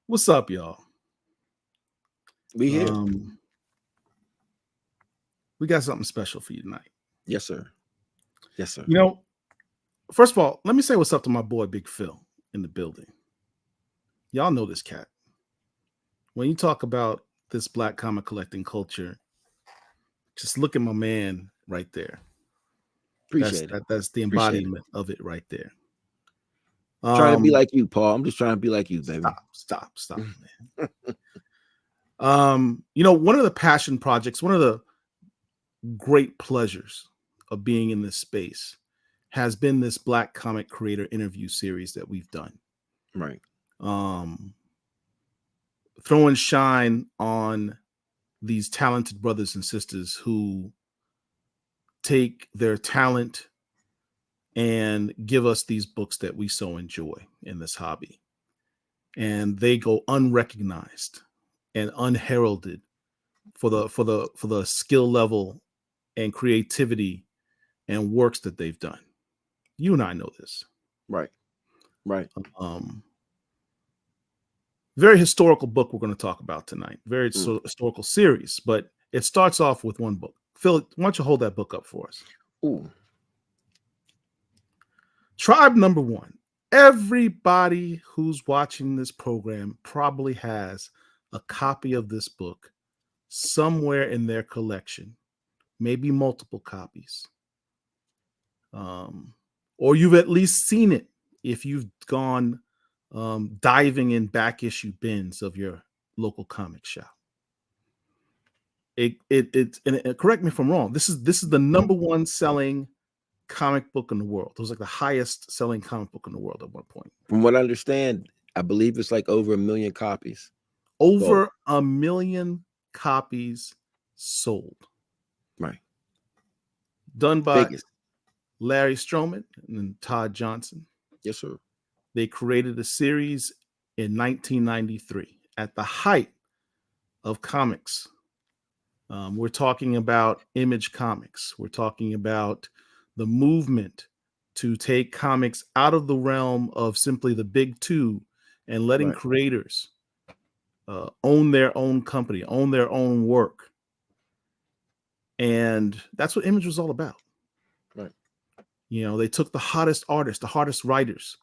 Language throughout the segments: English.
What's up, y'all? We here. We got something special for you tonight. Yes, sir. Yes, sir. You know, first of all, let me say what's up to my boy Big Phil in the building. Y'all know this cat. When you talk about this black comic collecting culture, just look at my man right there. Appreciate it. That's the embodiment of it right there. Trying to be like you, Paul. I'm just trying to be like you, baby. Stop, man. You know, one of the passion projects, one of the great pleasures of being in this space has been this Black comic creator interview series that we've done. Right. Throwing shine on these talented brothers and sisters who take their talent and give us these books that we so enjoy in this hobby. And they go unrecognized and unheralded for the skill level and creativity and works that they've done. You and I know this. Right. Very historical book we're going to talk about tonight. Very historical series, but it starts off with one book. Phil, why don't you hold that book up for us? Ooh. Tribe number 1. Everybody who's watching this program probably has a copy of this book somewhere in their collection, maybe multiple copies. Or you've at least seen it if you've gone diving in back issue bins of your local comic shop. And correct me if I'm wrong. This is the number 1 selling comic book in the world. It was like the highest selling comic book in the world at one point. From what I understand, I believe it's like over 1 million copies. Over 1 million copies sold. Right. Done by Larry Stroman and Todd Johnson. Yes, sir. They created a series in 1993 at the height of comics We're talking about Image Comics. We're talking about the movement to take comics out of the realm of simply the big two and letting Right. creators own their own company, own their own work. And that's what Image was all about. Right. They took the hottest artists, the hottest writers,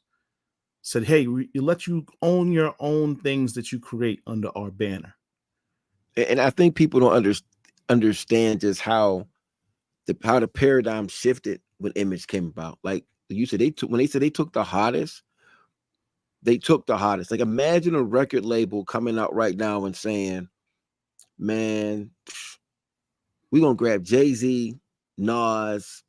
said, hey, we let you own your own things that you create under our banner. And I think people don't understand just how the paradigm shifted when Image came about. Like you said, they took the hottest. They took the hottest. Like, imagine a record label coming out right now and saying, man, we're going to grab Jay-Z, Nas,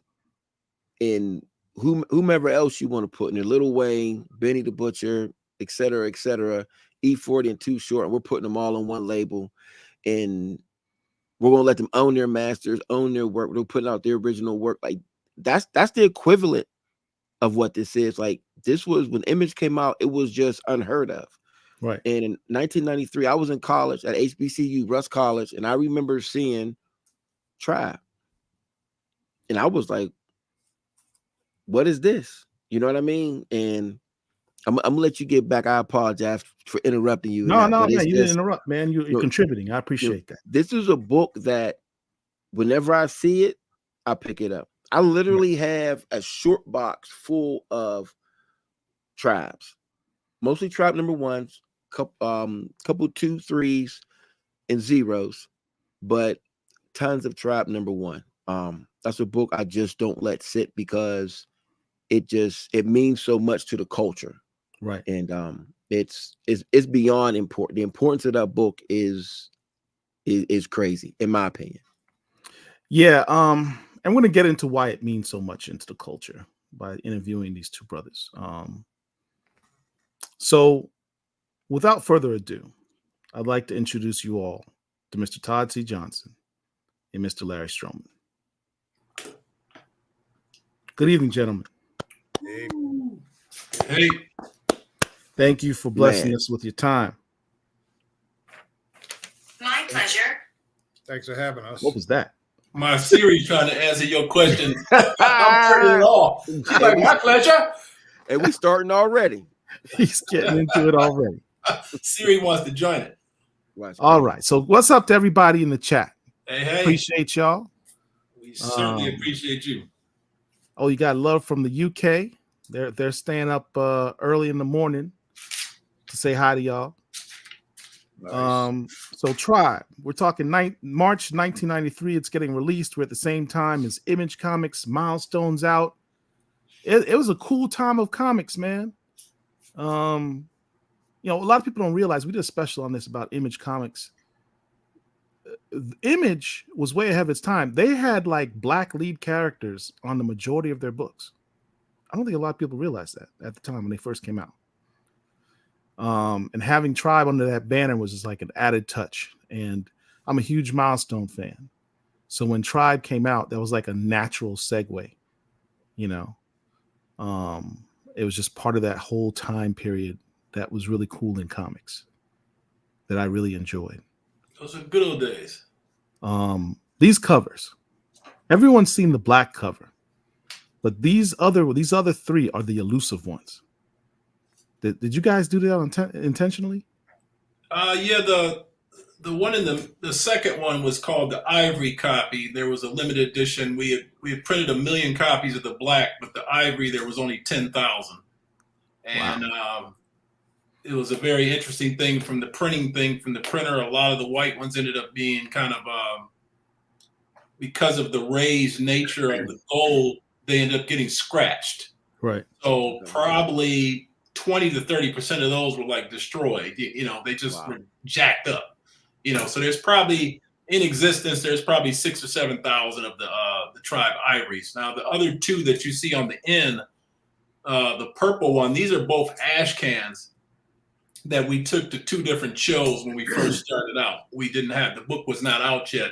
and whomever else you want to put in there, Lil Wayne, Benny the Butcher, et cetera, E40 and Too Short, and we're putting them all on one label. And we're going to let them own their masters, own their work. They're putting out their original work. Like, that's the equivalent of what this is. Like, this was when Image came out, it was just unheard of. Right. And in 1993, I was in college at HBCU, Russ College, and I remember seeing Tribe. And I was like, what is this? You know what I mean? And I'm gonna let you get back. I apologize for interrupting you. No, but man, you didn't interrupt, man. You're contributing. I appreciate that. This is a book that whenever I see it, I pick it up. I literally have a short box full of Tribes, mostly Tribe number ones, couple 2, 3s, and 0s, but tons of Tribe number one. That's a book I just don't let sit because it means so much to the culture. Right. And it's beyond important. The importance of that book is crazy, in my opinion. Yeah. I'm going to get into why it means so much into the culture by interviewing these two brothers. So without further ado, I'd like to introduce you all to Mr. Todd C. Johnson and Mr. Larry Stroman. Good evening, gentlemen. Hey. Thank you for blessing us with your time. My pleasure. Thanks for having us. What was that? My Siri trying to answer your question. I'm turning it off. She's like, my pleasure. And we starting already. He's getting into it already. Siri wants to join it. All right. So what's up to everybody in the chat? Hey. Appreciate y'all. We certainly appreciate you. Oh, you got love from the UK. They're staying up early in the morning to say hi to y'all. Nice. So Tribe, we're talking March 1993. It's getting released. We're at the same time as Image Comics, Milestones out. It was a cool time of comics, man. A lot of people don't realize we did a special on this about Image Comics. Image was way ahead of its time. They had like black lead characters on the majority of their books. I don't think a lot of people realized that at the time when they first came out. And having Tribe under that banner was just like an added touch. And I'm a huge Milestone fan. So when Tribe came out, that was like a natural segue, it was just part of that whole time period that was really cool in comics that I really enjoyed. Those are good old days. These covers, everyone's seen the black cover, but these other three are the elusive ones. Did you guys do that intentionally? Yeah, the one in the second one was called the Ivory copy. There was a limited edition. We had printed 1 million copies of the black, but the Ivory there was only 10,000. And wow. It was a very interesting thing from the printer. A lot of the white ones ended up being kind of because of the raised nature of the gold, they ended up getting scratched. Right. So probably 20 to 30% of those were like destroyed. They just were jacked up. So there's probably in existence, there's probably 6,000 or 7,000 of the Tribe Ivories. Now the other two that you see on the end, the purple one, these are both ash cans that we took to 2 different shows when we first started out. The book was not out yet.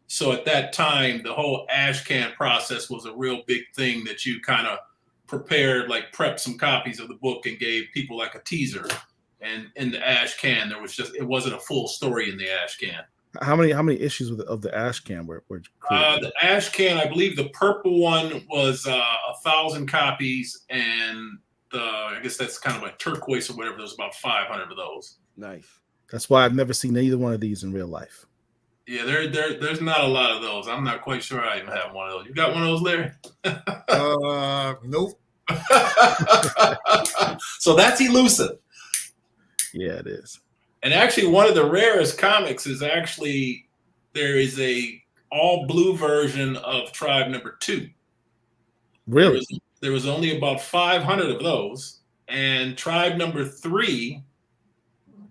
So at that time, the whole ash can process was a real big thing that you kind of prepped some copies of the book and gave people like a teaser. And in the ash can, it wasn't a full story in the ash can. How many issues of the Ashcan were created? The Ashcan, I believe the purple one was 1,000 copies, and I guess that's kind of like turquoise or whatever. There's about 500 of those. Nice. That's why I've never seen either one of these in real life. Yeah, there's not a lot of those. I'm not quite sure I even have one of those. You got one of those, Larry? Nope. So that's elusive. Yeah, it is. And actually, one of the rarest comics is actually there is a all blue version of Tribe number 2. Really? There was only about 500 of those, and Tribe number 3,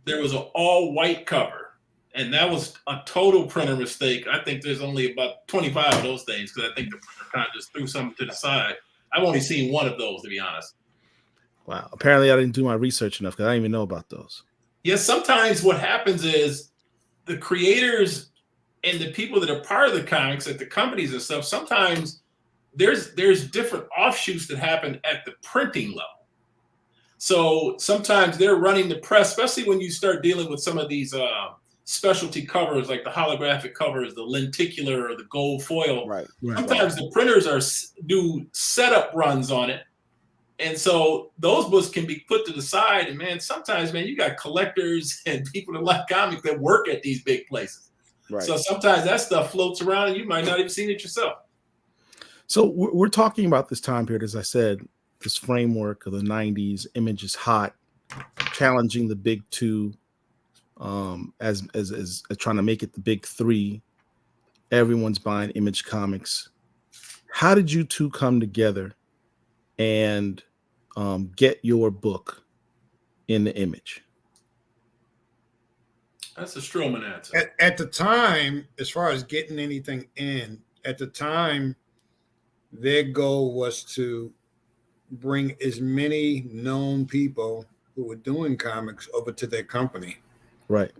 there was an all white cover, and that was a total printer mistake. I think there's only about 25 of those things because I think the printer kind of just threw something to the side. I've only seen one of those, to be honest. Wow. Apparently, I didn't do my research enough because I didn't even know about those. Yes, sometimes what happens is the creators and the people that are part of the comics at the companies and stuff, sometimes there's different offshoots that happen at the printing level. So sometimes they're running the press, especially when you start dealing with some of these specialty covers, like the holographic covers, the lenticular or the gold foil. Right. Sometimes the printers do setup runs on it. And so those books can be put to the side. And man, sometimes, man, you got collectors and people that like comics that work at these big places. Right. So sometimes that stuff floats around and you might not even seen it yourself. So we're talking about this time period, as I said, this framework of the 90s, Image is hot, challenging the big two, as trying to make it the big three. Everyone's buying Image comics. How did you two come together and get your book in the Image? That's a Stroman answer. At the time, as far as getting anything in, at the time, their goal was to bring as many known people who were doing comics over to their company. Right.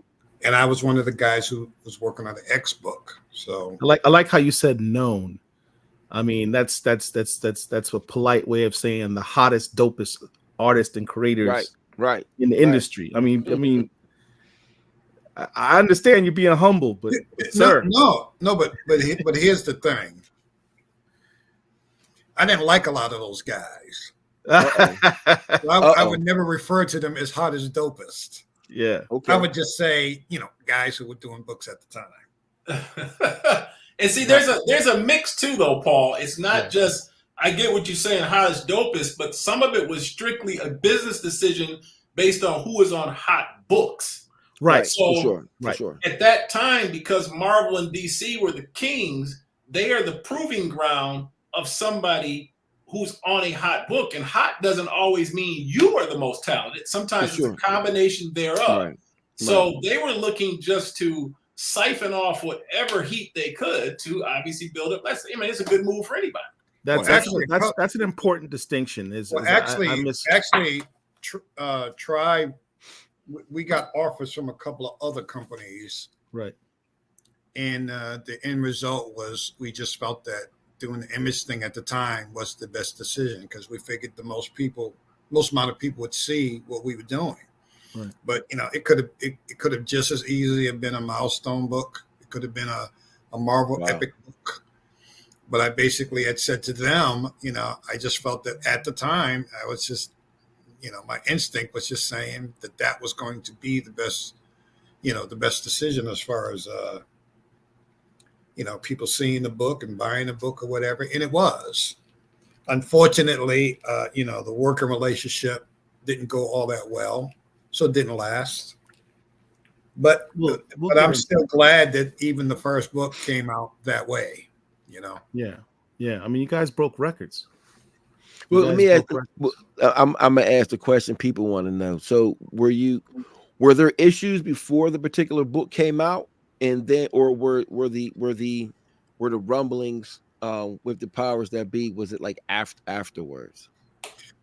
And I was one of the guys who was working on the X book. So I like how you said known. I mean, that's a polite way of saying the hottest, dopest artists and creators right in the industry. I mean, I understand you being humble, but sir, no, but here's the thing. I didn't like a lot of those guys. I would never refer to them as hot as dopest. Yeah. Okay. I would just say, guys who were doing books at the time. And see, there's a mix too, though, Paul. It's not just, I get what you're saying, hot as dopest, but some of it was strictly a business decision based on who was on hot books. Right. So for sure. At that time, because Marvel and DC were the kings, they are the proving ground of somebody who's on a hot book. And hot doesn't always mean you are the most talented. Sometimes it's a combination thereof. Right. So they were looking just to siphon off whatever heat they could to obviously build up. It's a good move for anybody. That's an important distinction. Tribe. We got offers from a couple of other companies, right? And the end result was we just felt that doing the Image thing at the time was the best decision because we figured the most amount of people would see what we were doing. Right. But it could have just as easily have been a Milestone book. It could have been a Marvel Epic book. But I basically had said to them, I just felt that at the time I was just, my instinct was just saying that was going to be the best, the best decision as far as people seeing the book and buying the book or whatever. And it was. Unfortunately, the working relationship didn't go all that well. So it didn't last. But I'm still glad that even the first book came out that way, Yeah. Yeah. I mean, you guys broke records. Well, let me ask. I'm gonna ask the question people want to know. So, were there issues before the particular book came out, and then, or were the rumblings with the powers that be? Was it like afterwards?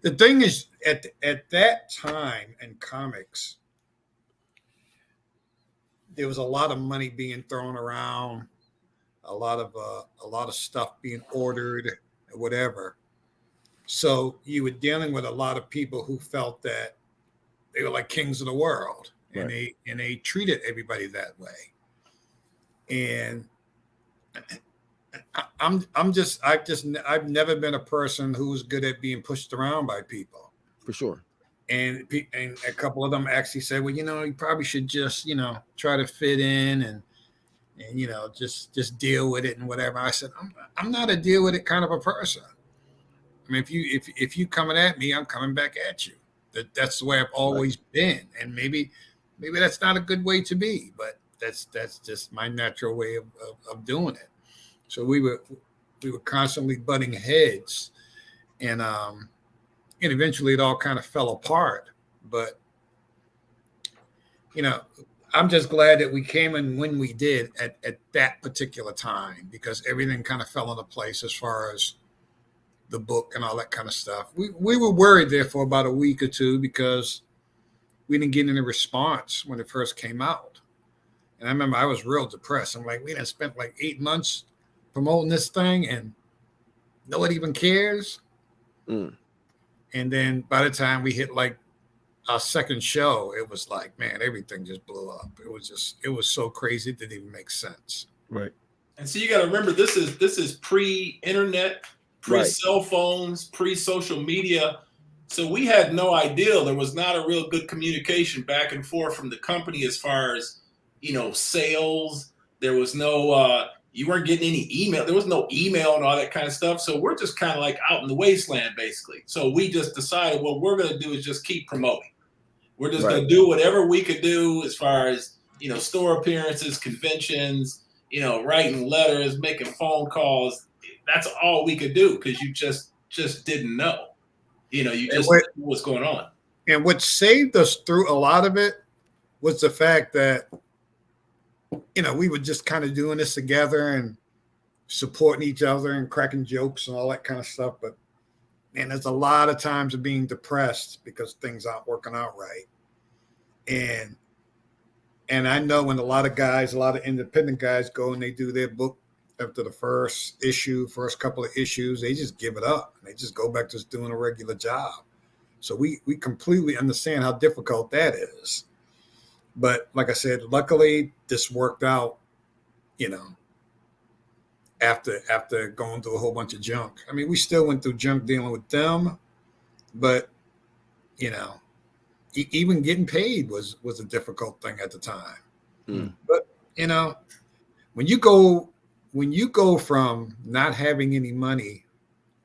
The thing is, at that time in comics, there was a lot of money being thrown around, a lot of stuff being ordered, or whatever. So you were dealing with a lot of people who felt that they were like kings of the world, and they treated everybody that way. And I've never been a person who's good at being pushed around by people. For sure. And a couple of them actually said, well, you probably should just, try to fit in and just deal with it and whatever. I said, I'm not a deal with it kind of a person. I mean, if you coming at me, I'm coming back at you. That's the way I've always been. And maybe that's not a good way to be, but that's just my natural way of doing it. So we were constantly butting heads, and eventually it all kind of fell apart. But I'm just glad that we came in when we did at that particular time, because everything kind of fell into place as far as the book and all that kind of stuff. We were worried there for about a week or two because we didn't get any response when it first came out. And I remember I was real depressed. I'm like, we done spent like 8 months promoting this thing and nobody even cares. And then by the time we hit like our second show, it was like, man, everything just blew up. It was so crazy, it didn't even make sense. Right. And so you got to remember, this is pre-internet, pre-cell phones, pre-social media. So we had no idea. There was not a real good communication back and forth from the company as far as, sales. There was no, you weren't getting any email. There was no email and all that kind of stuff. So we're just kind of like out in the wasteland, basically. So we just decided what we're going to do is just keep promoting. We're just going to do whatever we could do as far as, store appearances, conventions, writing letters, making phone calls. That's all we could do because you just didn't know. You just didn't know what's going on. And what saved us through a lot of it was the fact that, we were just kind of doing this together and supporting each other and cracking jokes and all that kind of stuff. But, man, there's a lot of times of being depressed because things aren't working out right. And I know when a lot of independent guys go and they do their book after the first couple of issues, they just give it up. They just go back to just doing a regular job. So we completely understand how difficult that is. But like I said, luckily this worked out, after going through a whole bunch of junk. I mean, we still went through junk dealing with them, but, even getting paid was a difficult thing at the time. But, when you go from not having any money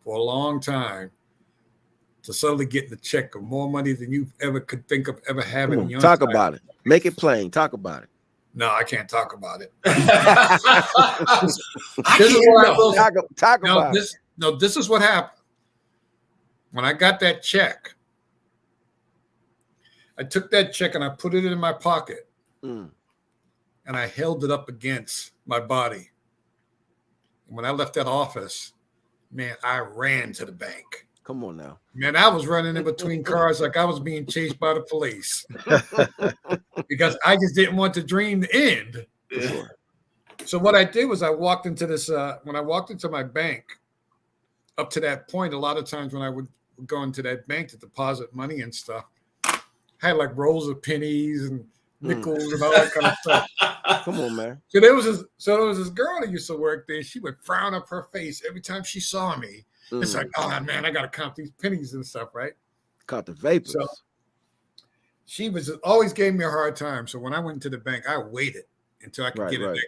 for a long time to suddenly getting a check of more money than you ever could think of ever having in your talk about it. Make it plain. Talk about it. No, I can't talk about it. This is what happened. When I got that check, I took that check and I put it in my pocket and I held it up against my body. And when I left that office, man, I ran to the bank. Come on now. Man, I was running in between cars like I was being chased by the police because I just didn't want the dream to end. Sure. So what I did was I walked into this, when I walked into my bank, up to that point, a lot of times when I would go into that bank to deposit money and stuff, I had like rolls of pennies and nickels and all that kind of stuff. Come on, man. So there was this girl that used to work there. She would frown up her face every time she saw me. It's like, oh man, I gotta count these pennies and stuff, right? Count the vapors. So she always gave me a hard time. So when I went to the bank, I waited until I could get in there.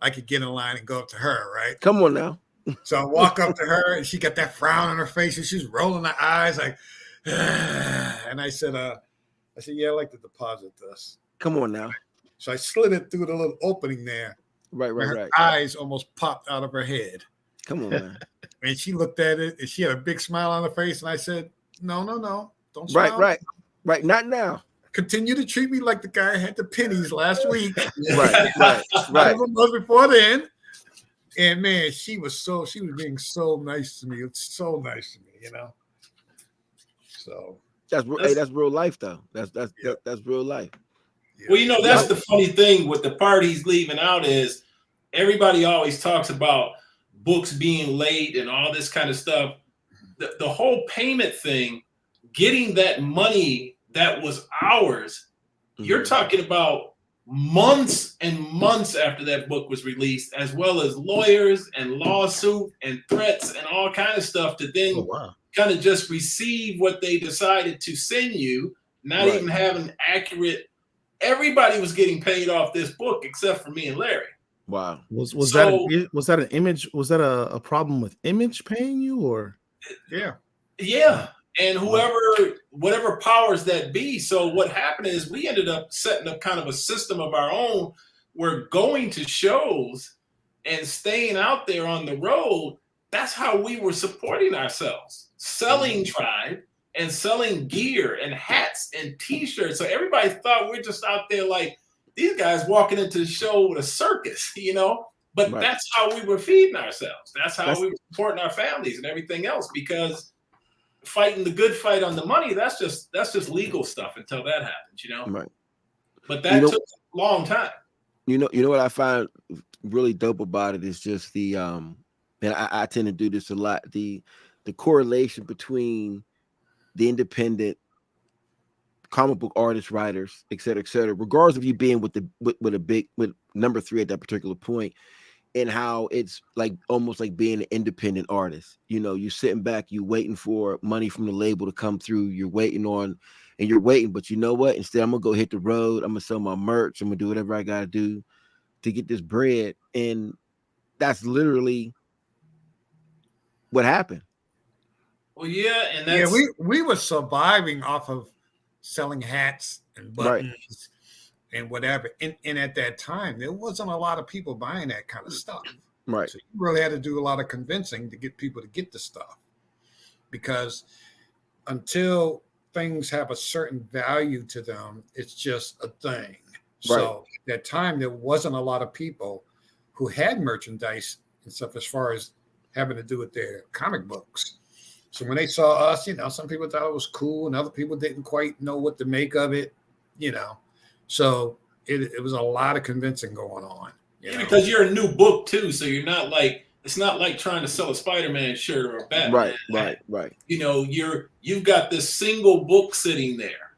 I could get in line and go up to her, right? Come on now. So I walk up to her and she got that frown on her face and she's rolling her eyes like, and I said, yeah, I'd like to deposit this. Come on now. So I slid it through the little opening there. Right. Her eyes almost popped out of her head. Come on, man. And she looked at it and she had a big smile on her face. And I said, no. Don't smile. Right. Not now. Continue to treat me like the guy who had the pennies last week. Right. Before then. And man, she was being so nice to me. It's so nice to me, So that's real life though. That's real life. Well, that's the funny thing with the part he's leaving out is everybody always talks about books being late and all this kind of stuff. The whole payment thing, getting that money that was ours, you're talking about months and months after that book was released, as well as lawyers and lawsuit and threats and all kind of stuff to then kind of just receive what they decided to send you, not even having accurate. Everybody was getting paid off this book except for me and Larry. Wow. Was that an Image? Was that a problem with Image paying you, or? Yeah. And whatever powers that be. So what happened is we ended up setting up kind of a system of our own. We're going to shows and staying out there on the road. That's how we were supporting ourselves, selling Tribe and selling gear and hats and T-shirts. So everybody thought we're just out there like these guys walking into the show with a circus, you know. But that's how we were feeding ourselves. That's how we were supporting our families and everything else, because fighting the good fight on the money, that's just legal stuff until that happens, you know. Right. But that took a long time. You know what I find really dope about it is just the and I tend to do this a lot, the correlation between the independent comic book artists, writers, et cetera, regardless of you being with number 3 at that particular point, and how it's like almost like being an independent artist. You know, you're sitting back, you waiting for money from the label to come through. You're waiting, but you know what? Instead, I'm gonna go hit the road. I'm gonna sell my merch. I'm gonna do whatever I gotta do to get this bread. And that's literally what happened. Well, yeah, and that's we were surviving off of selling hats and buttons and whatever. And at that time, there wasn't a lot of people buying that kind of stuff. Right. So you really had to do a lot of convincing to get people to get the stuff, because until things have a certain value to them, it's just a thing. Right. So at that time, there wasn't a lot of people who had merchandise and stuff as far as having to do with their comic books. So when they saw us, you know, some people thought it was cool and other people didn't quite know what to make of it, you know. So it was a lot of convincing going on. Because you're a new book too, so you're not like, it's not like trying to sell a Spider-Man shirt or a Batman. Right. You know, you've got this single book sitting there,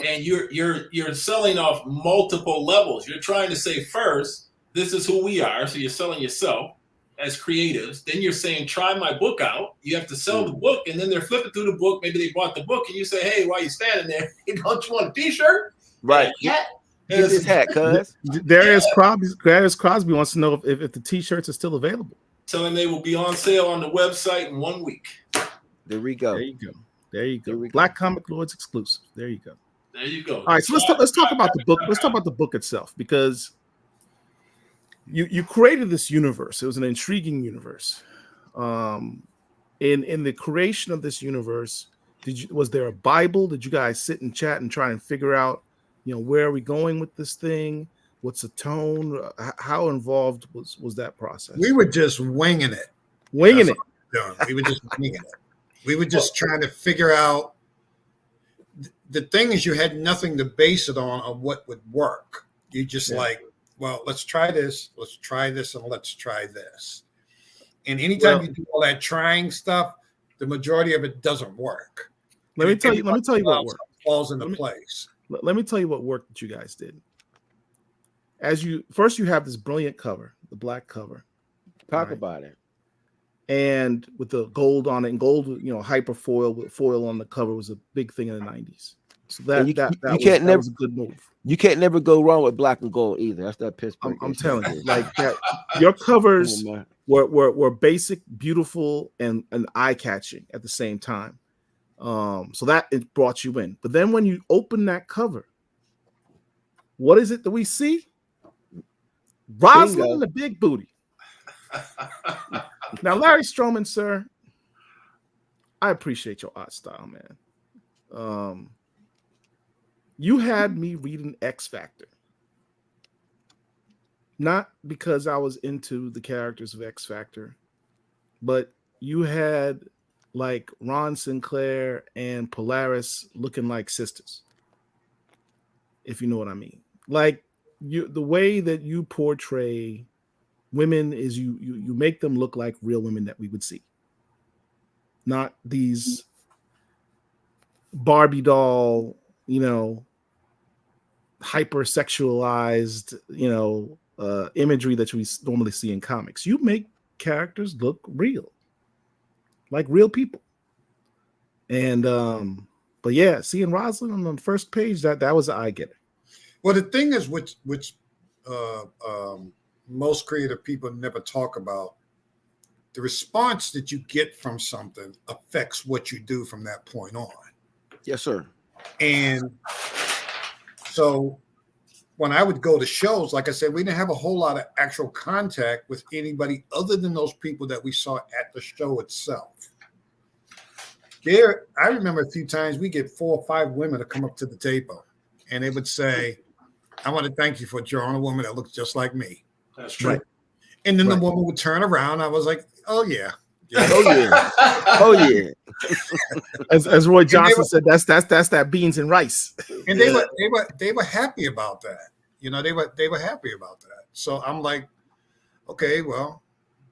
and you're selling off multiple levels. You're trying to say, first, this is who we are, so you're selling yourself as creatives. Then you're saying, try my book out. You have to sell the book, and then they're flipping through the book. Maybe they bought the book, and you say, hey, while you're standing there, don't you want a T-shirt? Right. Get this hat, cuz. Darius Crosby wants to know if the T-shirts are still available. So then they will be on sale on the website in 1 week. There we go. There you go. Black Comic Lords exclusive. There you go. There you go. All right, so let's talk about the book. Let's talk about the book itself, because you created this universe. It was an intriguing universe. In the creation of this universe, was there a Bible? Did you guys sit and chat and try and figure out, you know, where are we going with this thing? What's the tone? How involved was that process? We were just winging it. We were just winging it. We were just trying to figure out. The thing is, you had nothing to base it on what would work. You just like, well, let's try this, and let's try this. And anytime you do all that trying stuff, the majority of it doesn't work. Let me tell you what worked. Falls into place. Let me tell you what work that you guys did. First you have this brilliant cover, the black cover. Talk about it. And with the gold on it, and gold, you know, hyper foil with foil on the cover was a big thing in the 90s. So that was a good move. You can't never go wrong with black and gold either. That's that Pittsburgh. I'm telling you, like that. Your covers were basic, beautiful, and eye-catching at the same time. So that it brought you in. But then when you open that cover, what is it that we see? Rosalind and the big booty. Now, Larry Stroman, sir, I appreciate your art style, man. You had me reading X Factor. Not because I was into the characters of X Factor, but you had like Ron Sinclair and Polaris looking like sisters, if you know what I mean. Like the way that you portray women is you make them look like real women that we would see, not these Barbie doll, you know, hypersexualized, imagery that we normally see in comics. You make characters look real, like real people. And but yeah, seeing Rosalind on the first page, that was an eye getter. Well, the thing is, which most creative people never talk about, the response that you get from something affects what you do from that point on. Yes, sir. And so when I would go to shows, like I said, we didn't have a whole lot of actual contact with anybody other than those people that we saw at the show itself. There, I remember a few times we get 4 or 5 women to come up to the table and they would say, I want to thank you for drawing a woman that looks just like me. That's true. Right. And then the woman would turn around. I was like, oh, yeah. Oh, yeah. Oh, yeah. As Roy Johnson said, that's that beans and rice. And they were happy about that. They were happy about that. So I'm like, okay, well,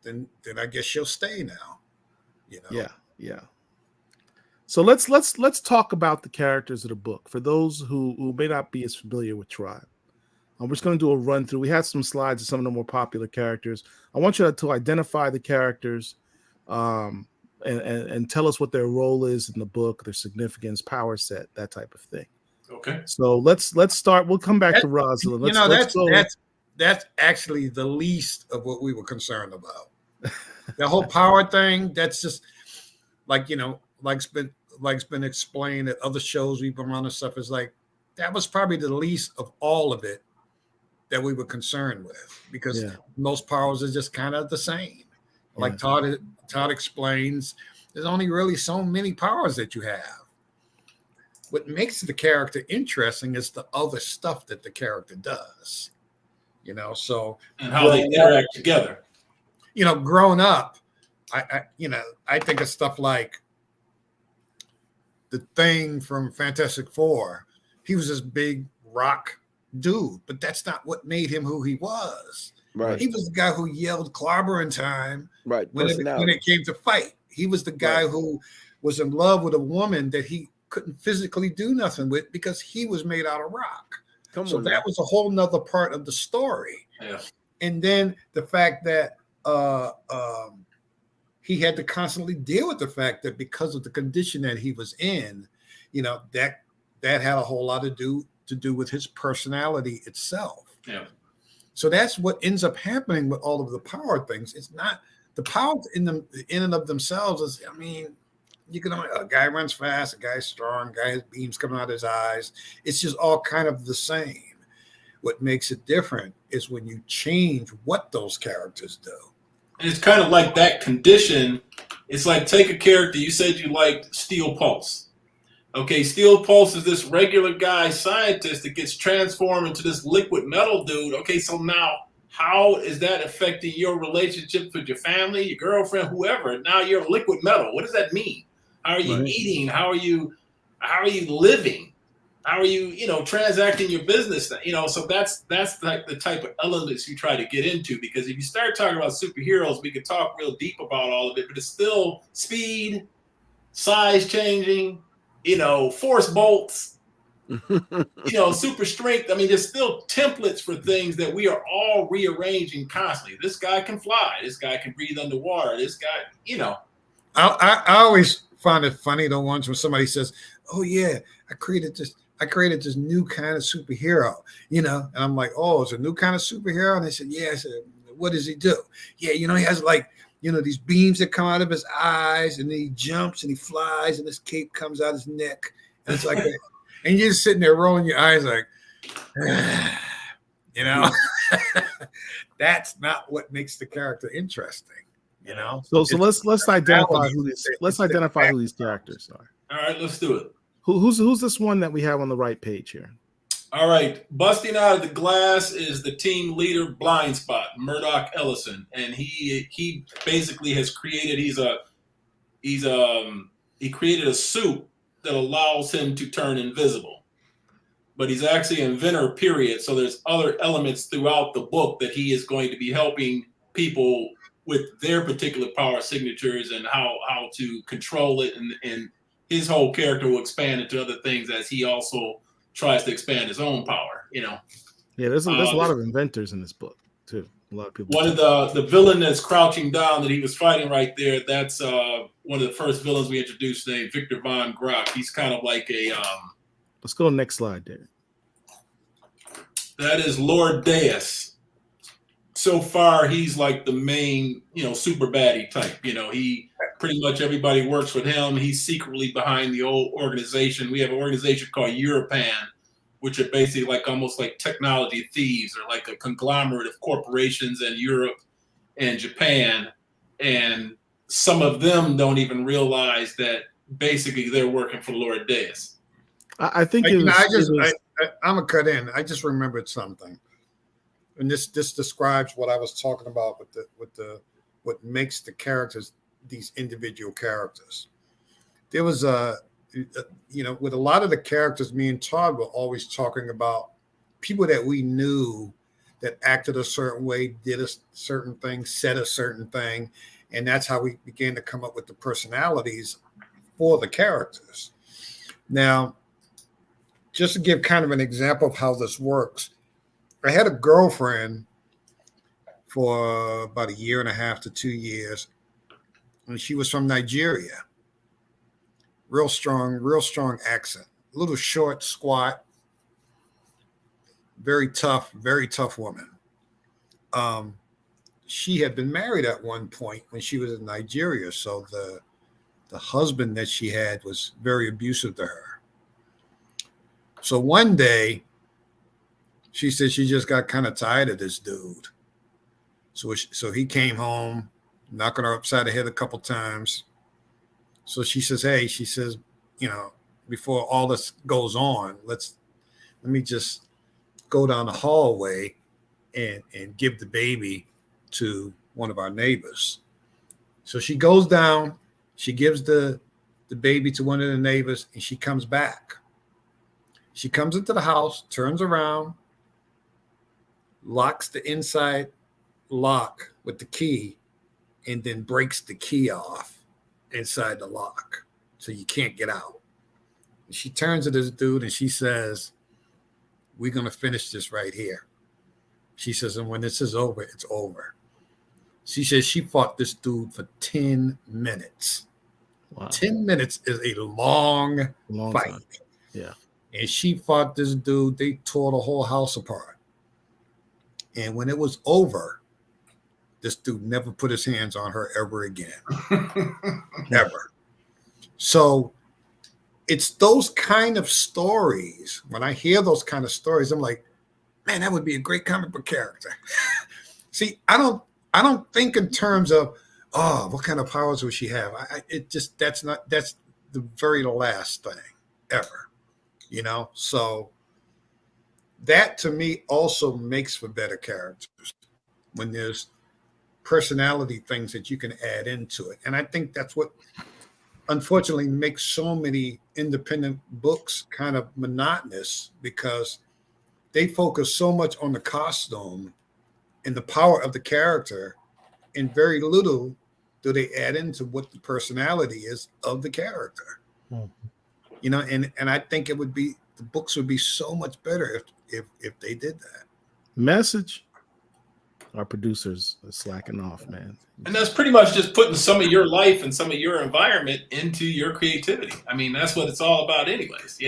then I guess she'll stay now. Yeah. So let's talk about the characters of the book for those who may not be as familiar with Tribe. We're just going to do a run through. We had some slides of some of the more popular characters. I want you to identify the characters, and tell us what their role is in the book, their significance, power set, that type of thing. Okay. So let's start. We'll come back to Rosalind. That's actually the least of what we were concerned about. The whole power thing. That's just like like's been explained at other shows we've been on and stuff. Is like that was probably the least of all of it that we were concerned with, because most powers are just kind of the same. Like Todd explains, there's only really so many powers that you have. What makes the character interesting is the other stuff that the character does. So and how they interact together. Growing up, I think of stuff like the Thing from Fantastic Four. He was this big rock dude, but that's not what made him who he was. Right. He was the guy who yelled clobbering time. Right. When it came to fight. He was the guy who was in love with a woman that he couldn't physically do nothing with because he was made out of rock. So that was a whole nother part of the story. Yeah. And then the fact that he had to constantly deal with the fact that because of the condition that he was in, that had a whole lot to do with his personality itself. Yeah. So that's what ends up happening with all of the power things. It's not the powers in and of themselves. A guy runs fast, a guy's strong, a guy has beams coming out of his eyes. It's just all kind of the same. What makes it different is when you change what those characters do. And it's kind of like that condition. It's like, take a character. You said you liked Steel Pulse. Okay, Steel Pulse is this regular guy scientist that gets transformed into this liquid metal dude. Okay, so now how is that affecting your relationships with your family, your girlfriend, whoever? Now you're liquid metal. What does that mean? How are you eating? How are you living? How are you, transacting your business? So that's like the type of elements you try to get into, because if you start talking about superheroes, we could talk real deep about all of it, but it's still speed, size changing, force bolts, super strength. There's still templates for things that we are all rearranging constantly. This guy can fly. This guy can breathe underwater. This guy, I always find it funny, the ones when somebody says, oh yeah, I created this new kind of superhero, and I'm like, oh, it's a new kind of superhero? And they said, yeah. I said, what does he do? Yeah, he has these beams that come out of his eyes, and then he jumps and he flies, and his cape comes out his neck. And it's like that. And you're just sitting there rolling your eyes like, that's not what makes the character interesting, So let's identify who these characters are. All right, let's do it. Who's this one that we have on the right page here? All right, busting out of the glass is the team leader, Blind Spot, Murdoch Ellison, and he basically has created. He created a suit that allows him to turn invisible, but he's actually an inventor. Period. So there's other elements throughout the book that he is going to be helping people with their particular power signatures and how to control it, and his whole character will expand into other things as he also tries to expand his own power. You know. Yeah, there's a lot of inventors in this book too. A lot of people. One of the villain that's crouching down that he was fighting right there. That's one of the first villains we introduced, named Victor von Grock. He's kind of like a. Let's go next slide, Derek. That is Lord Deus. So far, he's like the main, super baddie type. He pretty much everybody works with him. He's secretly behind the old organization. We have an organization called Europan, which are basically like almost like technology thieves, or like a conglomerate of corporations in Europe and Japan. And some of them don't even realize that basically they're working for Lord Deus. I think I'm gonna cut in. I just remembered something, and this describes what I was talking about with what makes the characters, these individual characters. There was with a lot of the characters, me and Todd were always talking about people that we knew that acted a certain way, did a certain thing, said a certain thing, and that's how we began to come up with the personalities for the characters. Now, just to give kind of an example of how this works, I had a girlfriend for about 1.5 to 2 years, and she was from Nigeria. Real strong accent. A little short, squat, very tough woman. She had been married at one point when she was in Nigeria, so the husband that she had was very abusive to her. So one day, she said she just got kind of tired of this dude. So he came home, knocking her upside the head a couple times. So she says, hey, before all this goes on, let me just go down the hallway and give the baby to one of our neighbors. So she goes down, she gives the baby to one of the neighbors, and she comes back. She comes into the house, turns around, locks the inside lock with the key, and then breaks the key off inside the lock so you can't get out. And she turns to this dude and she says, we're going to finish this right here. She says, and when this is over, it's over. She says she fought this dude for 10 minutes. Wow. 10 minutes is a long fight. Time. Yeah. And she fought this dude. They tore the whole house apart. And when it was over, this dude never put his hands on her ever again. Ever. So it's those kind of stories. When I hear those kind of stories, I'm like, man, that would be a great comic book character. See, I don't think in terms of, oh, what kind of powers would she have? That's the very last thing ever. So that to me also makes for better characters when there's personality things that you can add into it. And I think that's what unfortunately makes so many independent books kind of monotonous, because they focus so much on the costume and the power of the character, and very little do they add into what the personality is of the character. And I think the books would be so much better if they did that. Message. Our producers are slacking off, man. And that's pretty much just putting some of your life and some of your environment into your creativity. I mean, that's what it's all about anyways.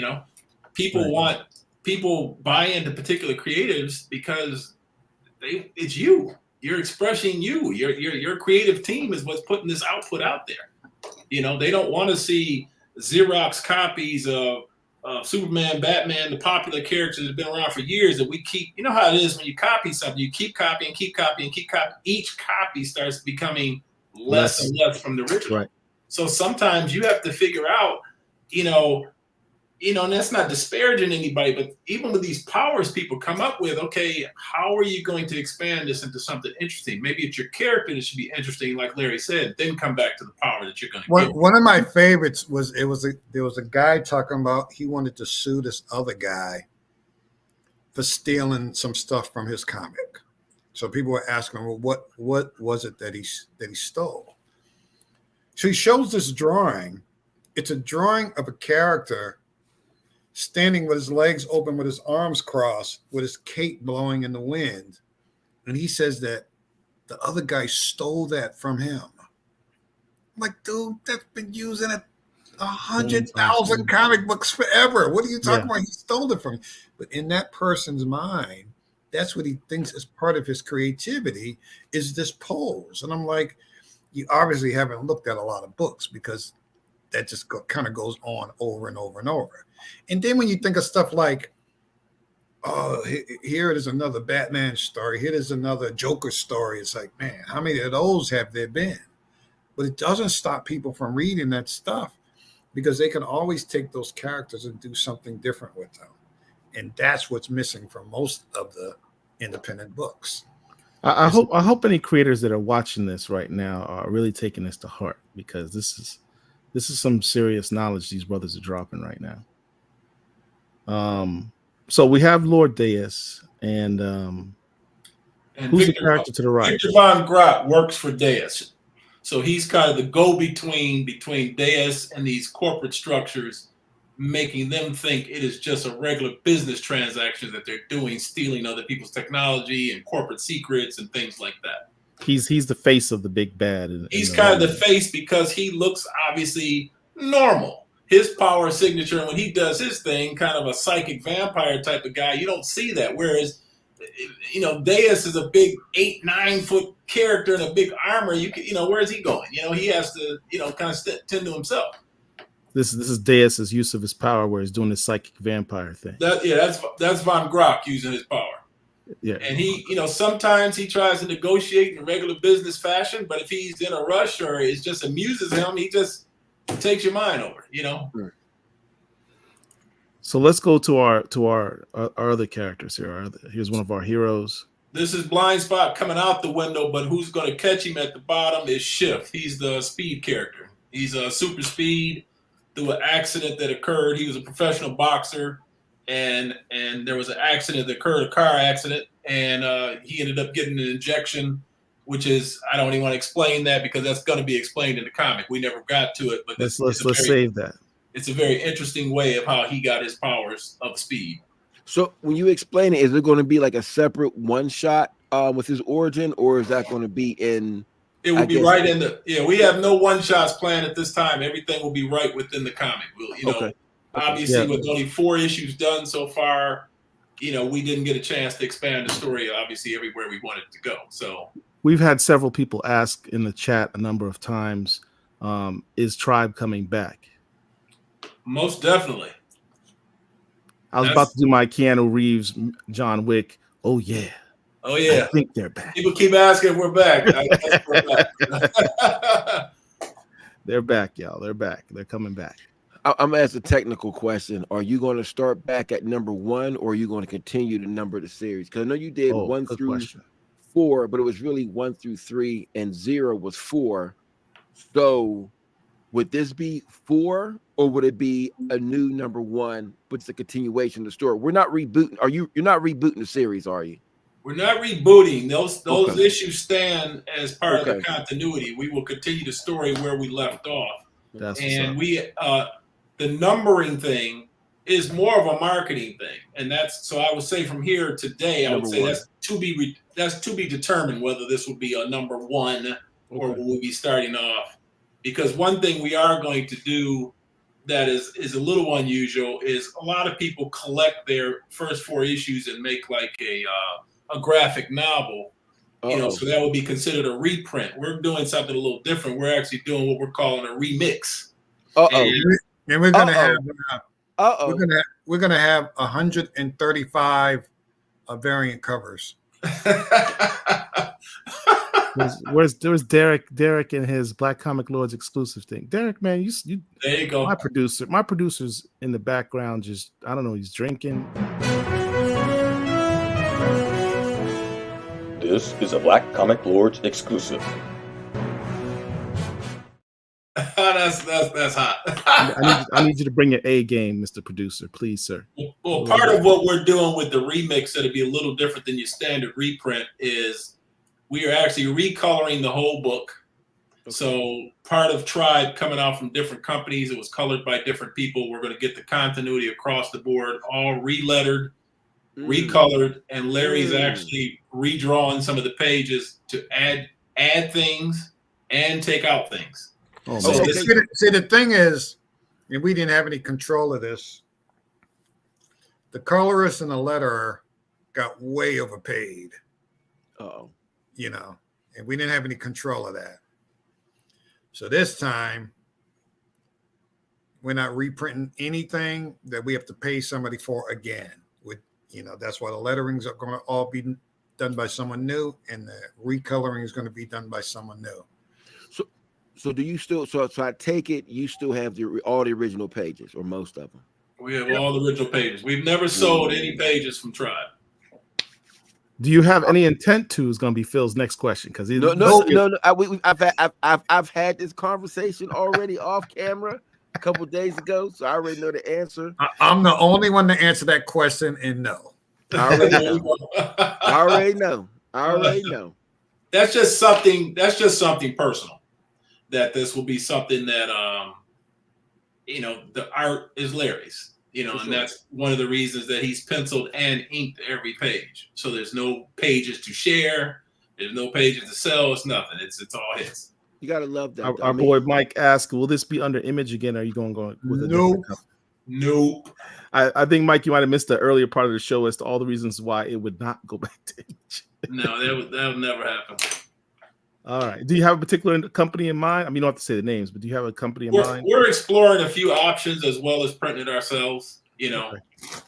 People buy into particular creatives because it's you. You're expressing you. Your creative team is what's putting this output out there. They don't want to see Xerox copies of Superman, Batman, the popular characters that have been around for years that we keep. You know how it is when you copy something, you keep copying. Each copy starts becoming less and less from the original. Right. So sometimes you have to figure out, and that's not disparaging anybody, but even with these powers people come up with, okay, how are you going to expand this into something interesting? Maybe it's your character that should be interesting, like Larry said, then come back to the power that you're going to get. One of my favorites was there was a guy talking about he wanted to sue this other guy for stealing some stuff from his comic. So people were asking, well, what was it that he stole? So he shows this drawing. It's a drawing of a character standing with his legs open, with his arms crossed, with his cape blowing in the wind. And he says that the other guy stole that from him. I'm like, dude, that's been used in 100,000 comic books forever. What are you talking about? He stole it from you. But in that person's mind, that's what he thinks is part of his creativity, is this pose. And I'm like, you obviously haven't looked at a lot of books, because that just kind of goes on over and over and over. And then when you think of stuff like, oh, here it is, another Batman story. Here is another Joker story. It's like, man, how many of those have there been? But it doesn't stop people from reading that stuff, because they can always take those characters and do something different with them. And that's what's missing from most of the independent books. I hope any creators that are watching this right now are really taking this to heart, because this is some serious knowledge these brothers are dropping right now. So we have Lord Deus, and who's Victor, the character to the right? Victor Von Grott works for Deus. So he's kind of the go-between between Deus and these corporate structures, making them think it is just a regular business transaction that they're doing, stealing other people's technology and corporate secrets and things like that. He's the face of the big bad. He's kind of the face because he looks obviously normal. His power signature, and when he does his thing, kind of a psychic vampire type of guy, you don't see that. Whereas, Deus is a big 8-9 foot character in a big armor. Where is he going? He has to, kind of tend to himself. This is Deus's use of his power, where he's doing this psychic vampire thing. That's Von Grott using his power. Yeah, and he, sometimes he tries to negotiate in regular business fashion, but if he's in a rush or it just amuses him, he just takes your mind over. So let's go to our other characters here. Here's one of our heroes. This is Blind Spot coming out the window, but who's going to catch him at the bottom is Schiff. He's the speed character. He's a super speed through an accident that occurred. He was a professional boxer, and there was an accident that occurred, a car accident, and he ended up getting an injection, which is, I don't even want to explain that because that's going to be explained in the comic. We never got to it, but let's save that. It's a very interesting way of how he got his powers of speed. So when you explain it, is it going to be like a separate one shot with his origin, or is that going to be in? It will be right in the. Yeah, we have no one shots planned at this time. Everything will be right within the comic. We'll, obviously, with only 4 issues done so far, we didn't get a chance to expand the story. Obviously, everywhere we wanted to go. So we've had several people ask in the chat a number of times, is Tribe coming back? Most definitely. I was about to do my Keanu Reeves, John Wick. Oh yeah. I think they're back. People keep asking if we're back. I guess we're back. They're back, y'all. They're back. They're coming back. I'm gonna ask a technical question. Are you going to start back at number 1, or are you going to continue to number the series? Because I know you did 1 through 4, but it was really 1 through 3, and 0 was 4. So would this be 4, or would it be a new number 1, but it's a continuation of the story? We're not rebooting. You're not rebooting the series, are you? We're not rebooting. Those issues stand as part of the continuity. We will continue the story where we left off. The numbering thing is more of a marketing thing, and so I would say from here today, I would say that's to be determined whether this will be a number 1 or will we be starting off. Because one thing we are going to do that is a little unusual is a lot of people collect their first 4 issues and make like a graphic novel, so that would be considered a reprint. We're doing something a little different. We're actually doing what we're calling a remix. And we're gonna have we're gonna have 135 variant covers. Where's Derek and his Black Comic Lords exclusive thing? Derek, man, you there you go. My producer's in the background, just I don't know, he's drinking. This is a Black Comic Lords exclusive. That's hot. I need you to bring your A game, Mr. Producer, please, sir. Well, part of what we're doing with the remix that'll be a little different than your standard reprint is we are actually recoloring the whole book. So part of Tribe coming out from different companies, it was colored by different people. We're going to get the continuity across the board, all relettered, recolored, and Larry's actually redrawing some of the pages to add things and take out things. Oh, so see, the thing is, and we didn't have any control of this. The colorist and the letterer got way overpaid. You know, and we didn't have any control of that. So this time, we're not reprinting anything that we have to pay somebody for again. That's why the letterings are going to all be done by someone new, and the recoloring is going to be done by someone new. So do you still? So I take it you still have all the original pages, or most of them. We have all the original pages. We've never sold any pages from Tribe. Do you have any intent to? Is going to be Phil's next question, because no. I've had this conversation already off camera a couple of days ago, so I already know the answer. I'm the only one to answer that question, and no. I already know. That's just something personal. That this will be something that the art is Larry's. And that's one of the reasons that he's penciled and inked every page. So there's no pages to share. There's no pages to sell. It's nothing. It's all his. You gotta love that. Our boy Mike asked, "Will this be under Image again? Or are you going with a different company?" Nope. I think, Mike, you might have missed the earlier part of the show as to all the reasons why it would not go back to Image. No, that would never happen. All right. Do you have a particular company in mind? I mean, you don't have to say the names, but do you have a company in mind? We're exploring a few options as well as printing it ourselves. I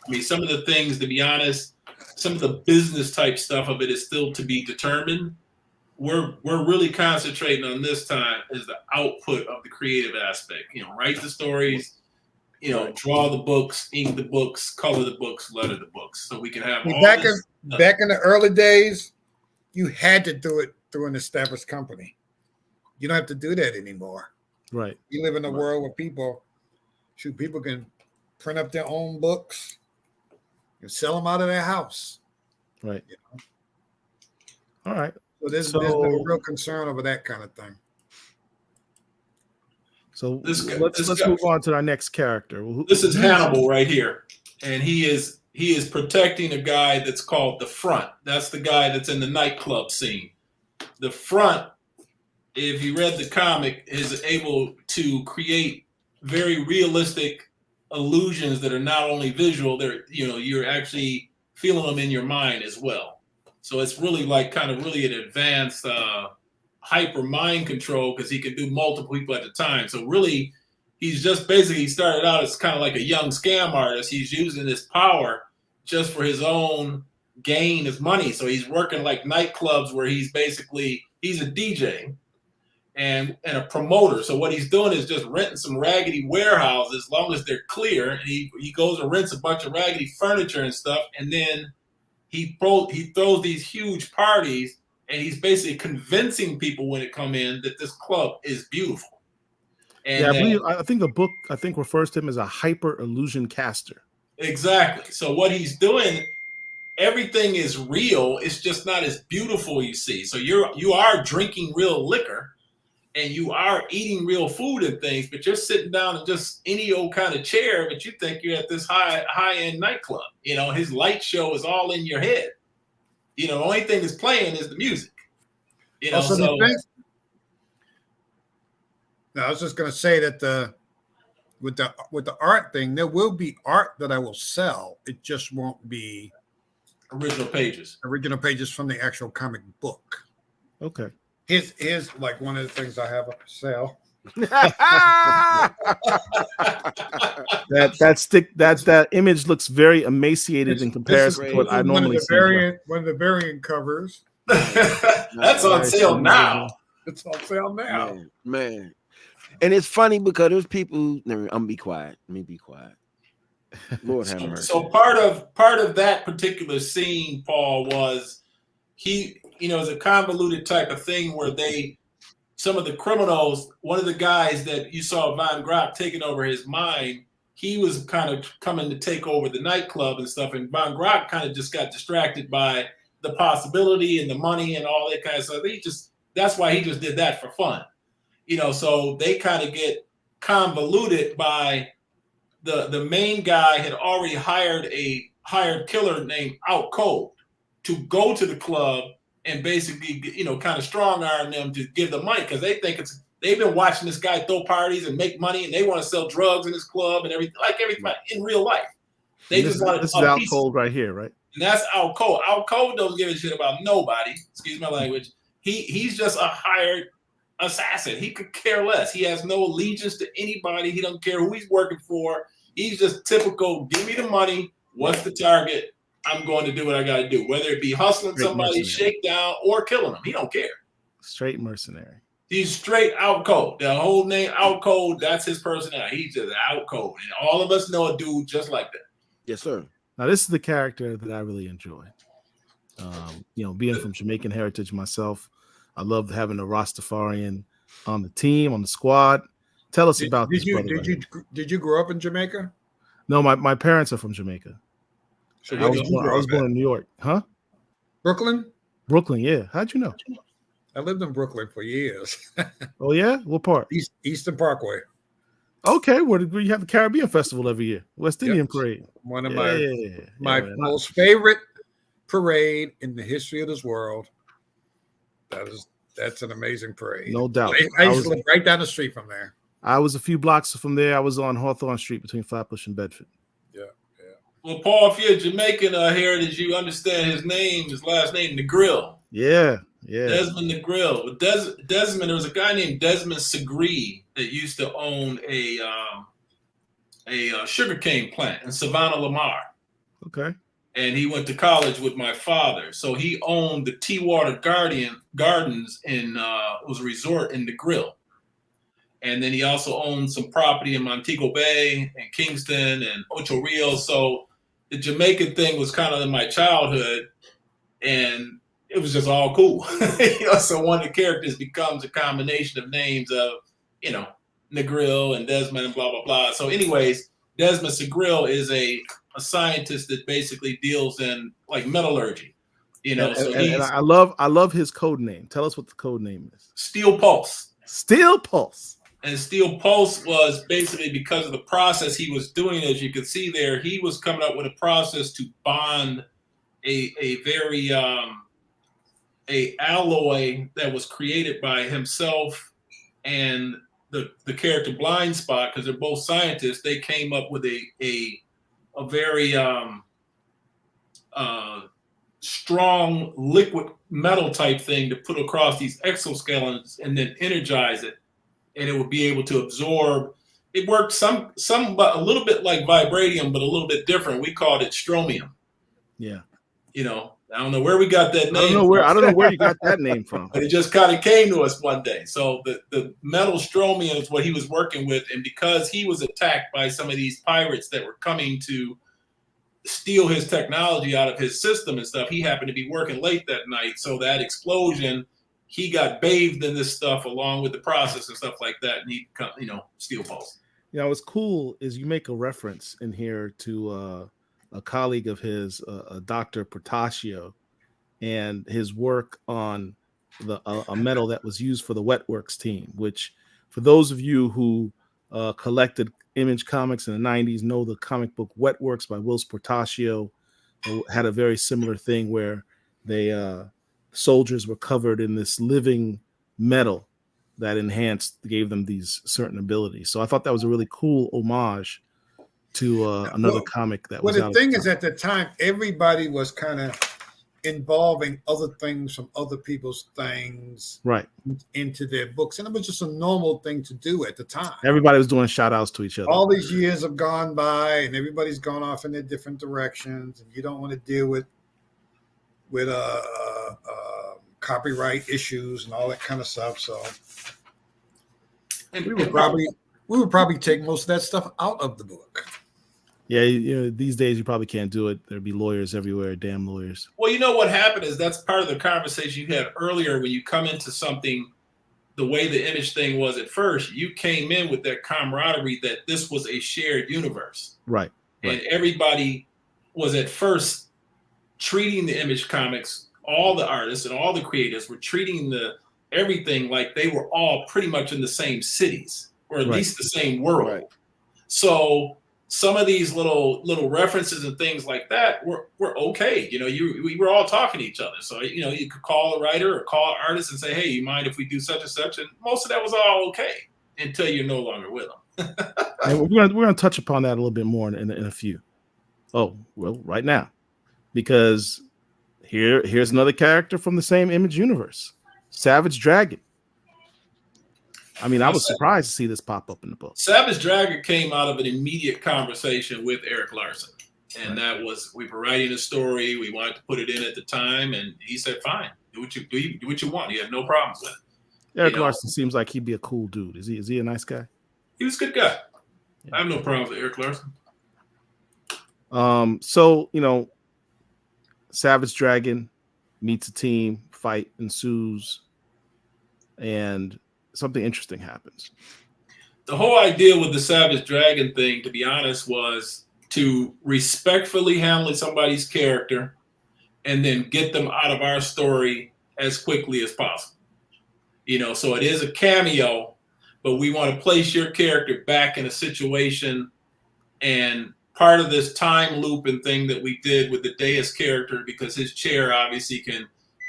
mean, some of the things, to be honest, some of the business type stuff of it is still to be determined. We're really concentrating on this time is the output of the creative aspect. Write the stories, draw the books, ink the books, color the books, letter the books, so we can have back in the early days, you had to do it through an established company. You don't have to do that anymore. Right. You live in a world where people can print up their own books and sell them out of their house. Right. All right. So there's no real concern over that kind of thing. So let's move on to our next character. This is Hannibal right here, and he is protecting a guy that's called the Front. That's the guy that's in the nightclub scene. The Front, if you read the comic, is able to create very realistic illusions that are not only visual, they're you're actually feeling them in your mind as well. So it's really really an advanced hyper mind control, because he can do multiple people at a time. So really, he's just basically started out as kind of like a young scam artist. He's using his power just for his own gain, his money. So he's working like nightclubs where he's a DJ and a promoter. So what he's doing is just renting some raggedy warehouses, as long as they're clear. And he goes and rents a bunch of raggedy furniture and stuff, and then he throws these huge parties, and he's basically convincing people when it come in that this club is beautiful. And I think the book refers to him as a hyper illusion caster. Exactly. So what he's doing, everything is real. It's just not as beautiful, you see. So you are drinking real liquor, and you are eating real food and things, but you're sitting down in just any old kind of chair, but you think you're at this high-end nightclub. His light show is all in your head. The only thing that's playing is the music. I was just going to say that with the art thing, there will be art that I will sell. It just won't be original pages from the actual comic book. Okay. Here's like one of the things I have up for sale. that image looks very emaciated in comparison to what I normally see. One of the variant covers. That's on sale now. It's on sale now, man. And it's funny because there's people. I'm gonna be quiet. Let me be quiet. Lord have mercy. So part of that particular scene, Paul, was it's a convoluted type of thing where some of the criminals, one of the guys that you saw Van Graaf taking over his mind, he was kind of coming to take over the nightclub and stuff. And Van Graaf kind of just got distracted by the possibility and the money and all that kind of stuff. That's why he just did that for fun. So they kind of get convoluted by the main guy had already hired a hired killer named Out Cold to go to the club and basically, kind of strong arm them to give the money because they think they've been watching this guy throw parties and make money and they want to sell drugs in his club and everything, like everything in real life. They just want this is Out Cold right here, right? And that's Out Cold. Out Cold don't give a shit about nobody. Excuse my language. He's just a hired assassin. He could care less. He has no allegiance to anybody. He don't care who he's working for. He's just typical. Give me the money. What's the target? I'm going to do what I got to do. Whether it be hustling somebody, shakedown, or killing them, he don't care. Straight mercenary. He's straight Out Cold. The whole name Out Cold. That's his personality. He's just Out Cold, and all of us know a dude just like that. Yes, sir. Now this is the character that I really enjoy. Being from Jamaican heritage myself, I loved having a Rastafarian on the team, on the squad. Tell us about this. Did you grow up in Jamaica? No, my parents are from Jamaica. So I was born in New York. Huh? Brooklyn? Brooklyn, yeah. How'd you know? I lived in Brooklyn for years. Oh, yeah? What part? Eastern Parkway. Okay, where you have the Caribbean Festival every year. West Indian Parade. One of my most favorite parade in the history of this world. That's an amazing parade. No doubt. I used to live right down the street from there. I was a few blocks from there. I was on Hawthorne Street between Flatbush and Bedford. Yeah. Well, Paul, if you're Jamaican heritage, you understand his last name, Negril. Yeah. Desmond Negril. Desmond, there was a guy named Desmond Segree that used to own a sugarcane plant in Savannah, Lamar. Okay. And he went to college with my father. So he owned the Teawater Gardens in it was a resort in Negril. And then he also owned some property in Montego Bay and Kingston and Ocho Rios. So the Jamaican thing was kind of in my childhood, and it was just all cool. So one of the characters becomes a combination of names of, Negril and Desmond and blah, blah, blah. So anyways, Desmond Segril is a scientist that basically deals in like metallurgy. And I love his code name. Tell us what the code name is. Steel Pulse. Steel Pulse. And Steel Pulse was basically because of the process he was doing. As you can see there, he was coming up with a process to bond a very a alloy that was created by himself and the character Blind Spot, because they're both scientists. They came up with a very strong liquid metal type thing to put across these exoskeletons and then energize it. And it would be able to absorb. It worked some but a little bit like vibranium, but a little bit different. We called it stromium. Yeah. I don't know where we got that name. I don't know where you got that name from. But it just kind of came to us one day. So the metal stromium is what he was working with. And because he was attacked by some of these pirates that were coming to steal his technology out of his system and stuff, he happened to be working late that night. So that explosion, he got bathed in this stuff along with the process and stuff like that. And he, Steel Pulse. What's cool is you make a reference in here to a colleague of his, Dr. Portacio, and his work on a metal that was used for the Wetworks team, which for those of you who collected Image comics in the 90s know the comic book Wetworks by Whilce Portacio had a very similar thing where they soldiers were covered in this living metal that gave them these certain abilities. So I thought that was a really cool homage to another comic that was. Well, the thing is, at the time, everybody was kind of involving other things from other people's things into their books, and it was just a normal thing to do at the time. Everybody was doing shout outs to each other. All these years have gone by, and everybody's gone off in their different directions, and you don't want to deal with copyright issues and all that kind of stuff. So we would probably take most of that stuff out of the book. Yeah, these days you probably can't do it. There'd be lawyers everywhere, damn lawyers. Well, what happened is that's part of the conversation you had earlier when you come into something, the way the Image thing was at first, you came in with that camaraderie that this was a shared universe. Right. And everybody was at first treating the Image comics, all the artists and all the creators were treating the everything like they were all pretty much in the same cities, or at least the same world. Right. So some of these little references and things like that were okay. We were all talking to each other. So, you could call a writer or call an artist and say, hey, you mind if we do such and such? And most of that was all okay until you're no longer with them. And we're gonna touch upon that a little bit more in a few. Oh, well, right now. Because here's another character from the same Image universe. Savage Dragon. I mean, I was surprised to see this pop up in the book. Savage Dragon came out of an immediate conversation with Eric Larson. And that was, we were writing a story. We wanted to put it in at the time. And he said, fine, do what you want. He had no problems with it. Eric Larson seems like he'd be a cool dude. Is he a nice guy? He was a good guy. Yeah. I have no problem with Eric Larson. So, Savage Dragon meets a team, fight ensues, and something interesting happens. The whole idea with the Savage Dragon thing, to be honest, was to respectfully handle somebody's character and then get them out of our story as quickly as possible. So it is a cameo, but we want to place your character back in a situation. And part of this time loop and thing that we did with the Deus character, because his chair obviously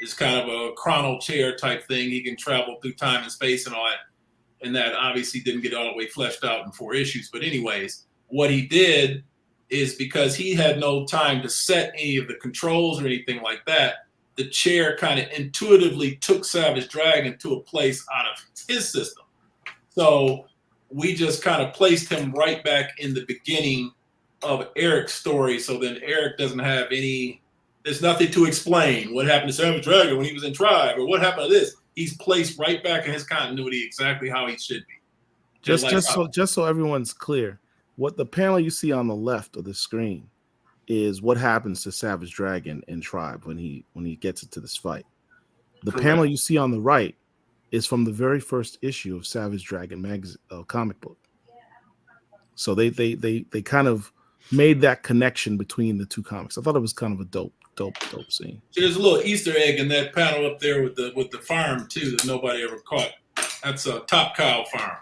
is kind of a chrono chair type thing. He can travel through time and space and all that. And that obviously didn't get all the way fleshed out in 4 issues. But anyways, what he did is, because he had no time to set any of the controls or anything like that, the chair kind of intuitively took Savage Dragon to a place out of his system. So we just kind of placed him right back in the beginning of Eric's story. So then Eric doesn't have there's nothing to explain what happened to Savage Dragon when he was in Tribe, or what happened to this. He's placed right back in his continuity exactly how he should be. Just so everyone's clear, what the panel you see on the left of the screen is what happens to Savage Dragon in Tribe when he gets into this fight. The panel you see on the right is from the very first issue of Savage Dragon magazine comic book. So they kind of made that connection between the two comics. I thought it was kind of a dope scene. There's a little Easter egg in that panel up there with the farm too that nobody ever caught. That's a Top Cow farm.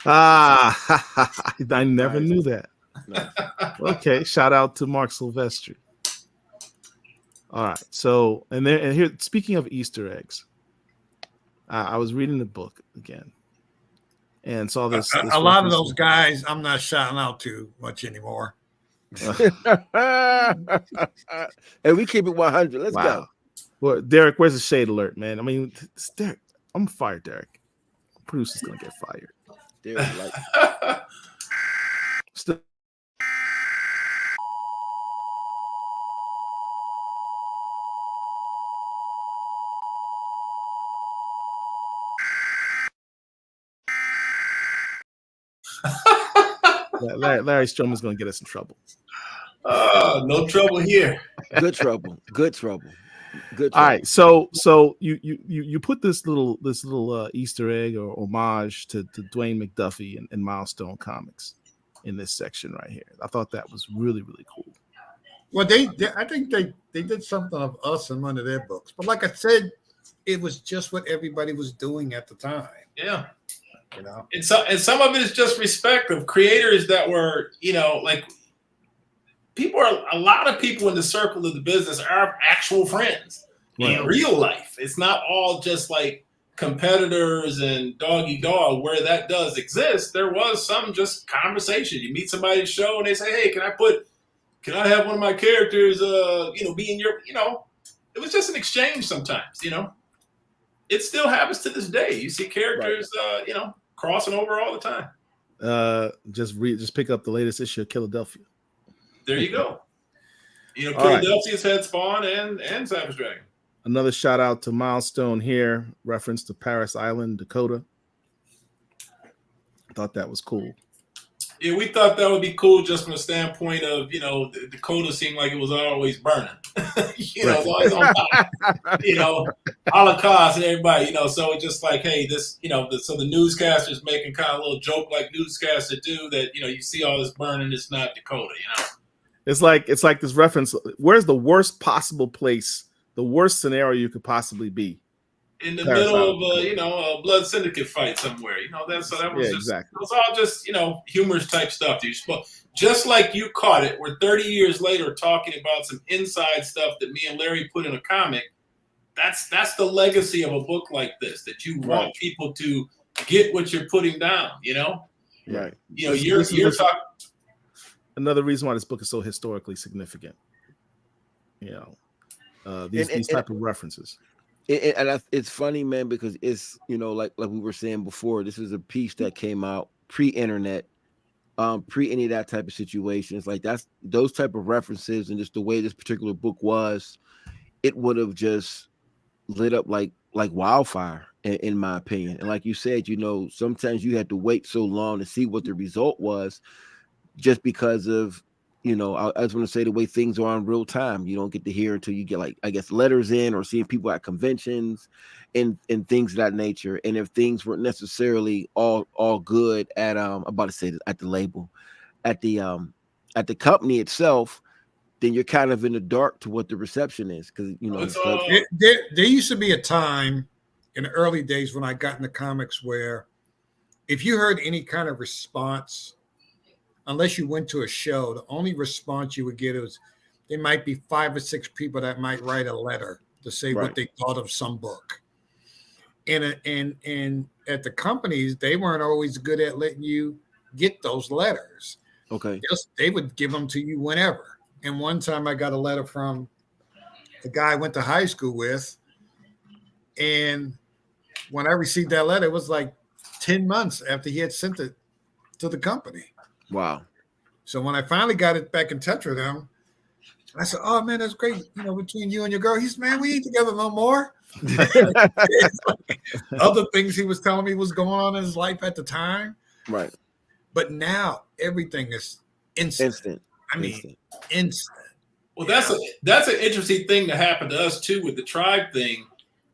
I never knew that. Nice. Okay, shout out to Mark Silvestri. All right, so and here, speaking of Easter eggs, I was reading the book again and saw this. A lot of those guys I'm not shouting out too much anymore. And we keep it 100. Let's go. Well, Derek, where's the shade alert, man? I mean, it's Derek. I'm fired, Derek. Producer's gonna get fired. Derek, like Still. Larry Stroman's going to get us in trouble. No trouble here. Good trouble. All right, so you put this little Easter egg or homage to Dwayne McDuffie and Milestone Comics in this section right here. I thought that was really, really cool. Well, I think they did something of us in one of their books, but like I said, it was just what everybody was doing at the time. Yeah. And some of it is just respect of creators that were, like a lot of people in the circle of the business are actual friends in real life. It's not all just like competitors and doggy dog. Where that does exist, there was some just conversation. You meet somebody at a show and they say, hey, can I have one of my characters, be in your, it was just an exchange sometimes, It still happens to this day. You see characters, crossing over all the time. Just pick up the latest issue of Philadelphia. There you go. Philadelphia's had Spawn and Savage Dragon. Another shout out to Milestone here, reference to Paris Island, Dakota. I thought that was cool. Yeah, we thought that would be cool just from the standpoint of, Dakota seemed like it was always burning. It was always on top. Holocaust and everybody, so it's just like, hey, this, so the newscasters making kind of a little joke like newscasters do that, you see all this burning, it's not Dakota, It's like this reference, where's the worst possible place, the worst scenario you could possibly be? in the middle of a blood syndicate fight somewhere. That was exactly. it was all just humorous type stuff. Just like you caught it, we're 30 years later talking about some inside stuff that me and Larry put in a comic. That's the legacy of a book like this, that you want people to get what you're putting down. Right. You're talking. Another reason why this book is so historically significant. These type of references. It's funny, man, because it's like we were saying before, this is a piece that came out pre-internet, pre any of that type of situations. Like that's those type of references, and just the way this particular book was, it would have just lit up like wildfire, in my opinion. And like you said, sometimes you had to wait so long to see what the result was, just because of I was going to say the way things are in real time. You don't get to hear until you get letters in, or seeing people at conventions and things of that nature. And if things weren't necessarily all good at I'm about to say this, at the label, at the company itself, then you're kind of in the dark to what the reception is, because there used to be a time in the early days when I got into comics where if you heard any kind of response, unless you went to a show, the only response you would get was there might be 5 or 6 people that might write a letter to say what they thought of some book. And at the companies, they weren't always good at letting you get those letters. Okay. They would give them to you whenever. And one time I got a letter from the guy I went to high school with. And when I received that letter, it was like 10 months after he had sent it to the company. Wow. So when I finally got it back in touch with him, I said, "Oh man, that's great. Between you and your girl." He said, "Man, we ain't together no more." Other things he was telling me was going on in his life at the time. Right. But now everything is instant. I mean, instant. Well, that's an interesting thing that happened to us too with the Tribe thing,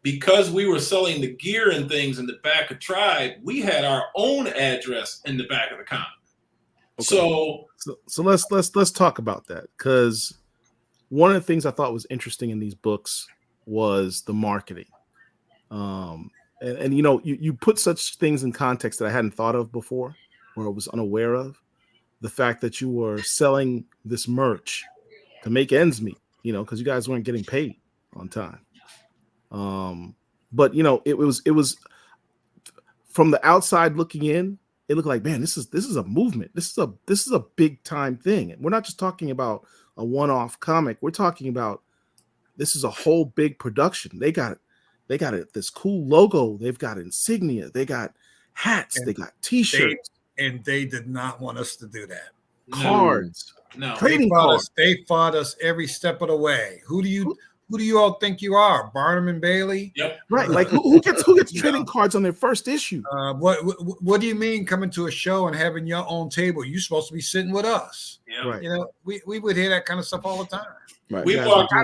because we were selling the gear and things in the back of Tribe. We had our own address in the back of the comic. Okay. So let's talk about that, because one of the things I thought was interesting in these books was the marketing. And you put such things in context that I hadn't thought of before, or I was unaware of. The fact that you were selling this merch to make ends meet, because you guys weren't getting paid on time. But it was from the outside looking in, it looked like, man, this is a movement. This is a big time thing. We're not just talking about a one-off comic. We're talking about, this is a whole big production. They got this cool logo. They've got insignia. They got hats. They got T-shirts. And they did not want us to do that. Cards. No. Trading cards. They fought us every step of the way. Who do you all think you are? Barnum and Bailey? Yep. Right. Like who gets trading cards on their first issue? What do you mean coming to a show and having your own table? You're supposed to be sitting with us. Yeah. Right. We would hear that kind of stuff all the time. Right. We walked I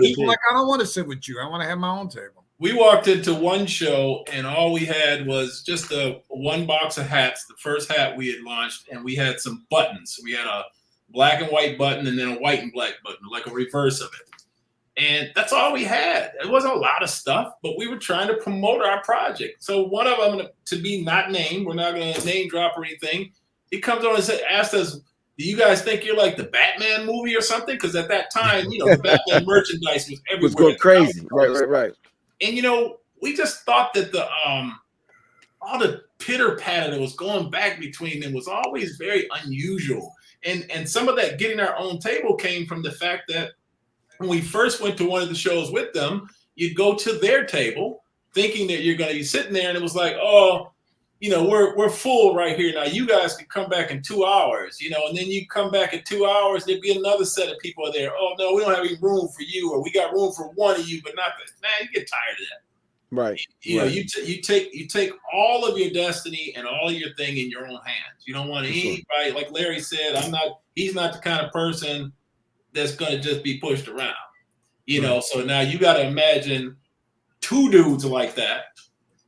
don't want to sit with you. I want to have my own table. We walked into one show and all we had was just one box of hats, the first hat we had launched, and we had some buttons. We had a black and white button and then a white and black button, like a reverse of it. And that's all we had. It wasn't a lot of stuff, but we were trying to promote our project. So one of them, to be not named, we're not going to name drop or anything, he comes on and asked us, "Do you guys think you're like the Batman movie or something?" Because at that time, the Batman merchandise was everywhere. It was going crazy. Right. And we just thought that all the pitter patter that was going back between them was always very unusual. And some of that getting our own table came from the fact that when we first went to one of the shows with them, you'd go to their table thinking that you're going to be sitting there, and it was like, "Oh, we're full right here. Now you guys can come back in 2 hours, and then you come back in 2 hours, there'd be another set of people there. Oh no, we don't have any room for you, or we got room for one of you, but not that." Man, you get tired of that. Right. You take all of your destiny and all of your thing in your own hands. You don't want anybody, like Larry said, he's not the kind of person that's going to just be pushed around, So now you got to imagine 2 dudes like that,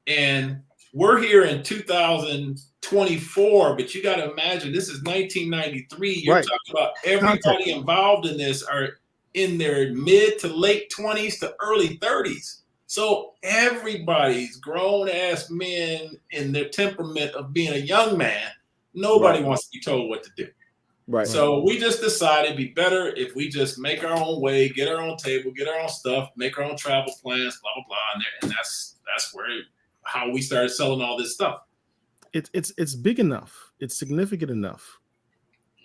and we're here in 2024, but you got to imagine this is 1993. You're talking about everybody involved in this are in their mid to late 20s to early 30s. So everybody's grown ass men in their temperament of being a young man. Nobody wants to be told what to do. Right. So we just decided it'd be better if we just make our own way, get our own table, get our own stuff, make our own travel plans, blah blah blah, and that's how we started selling all this stuff. It's big enough, it's significant enough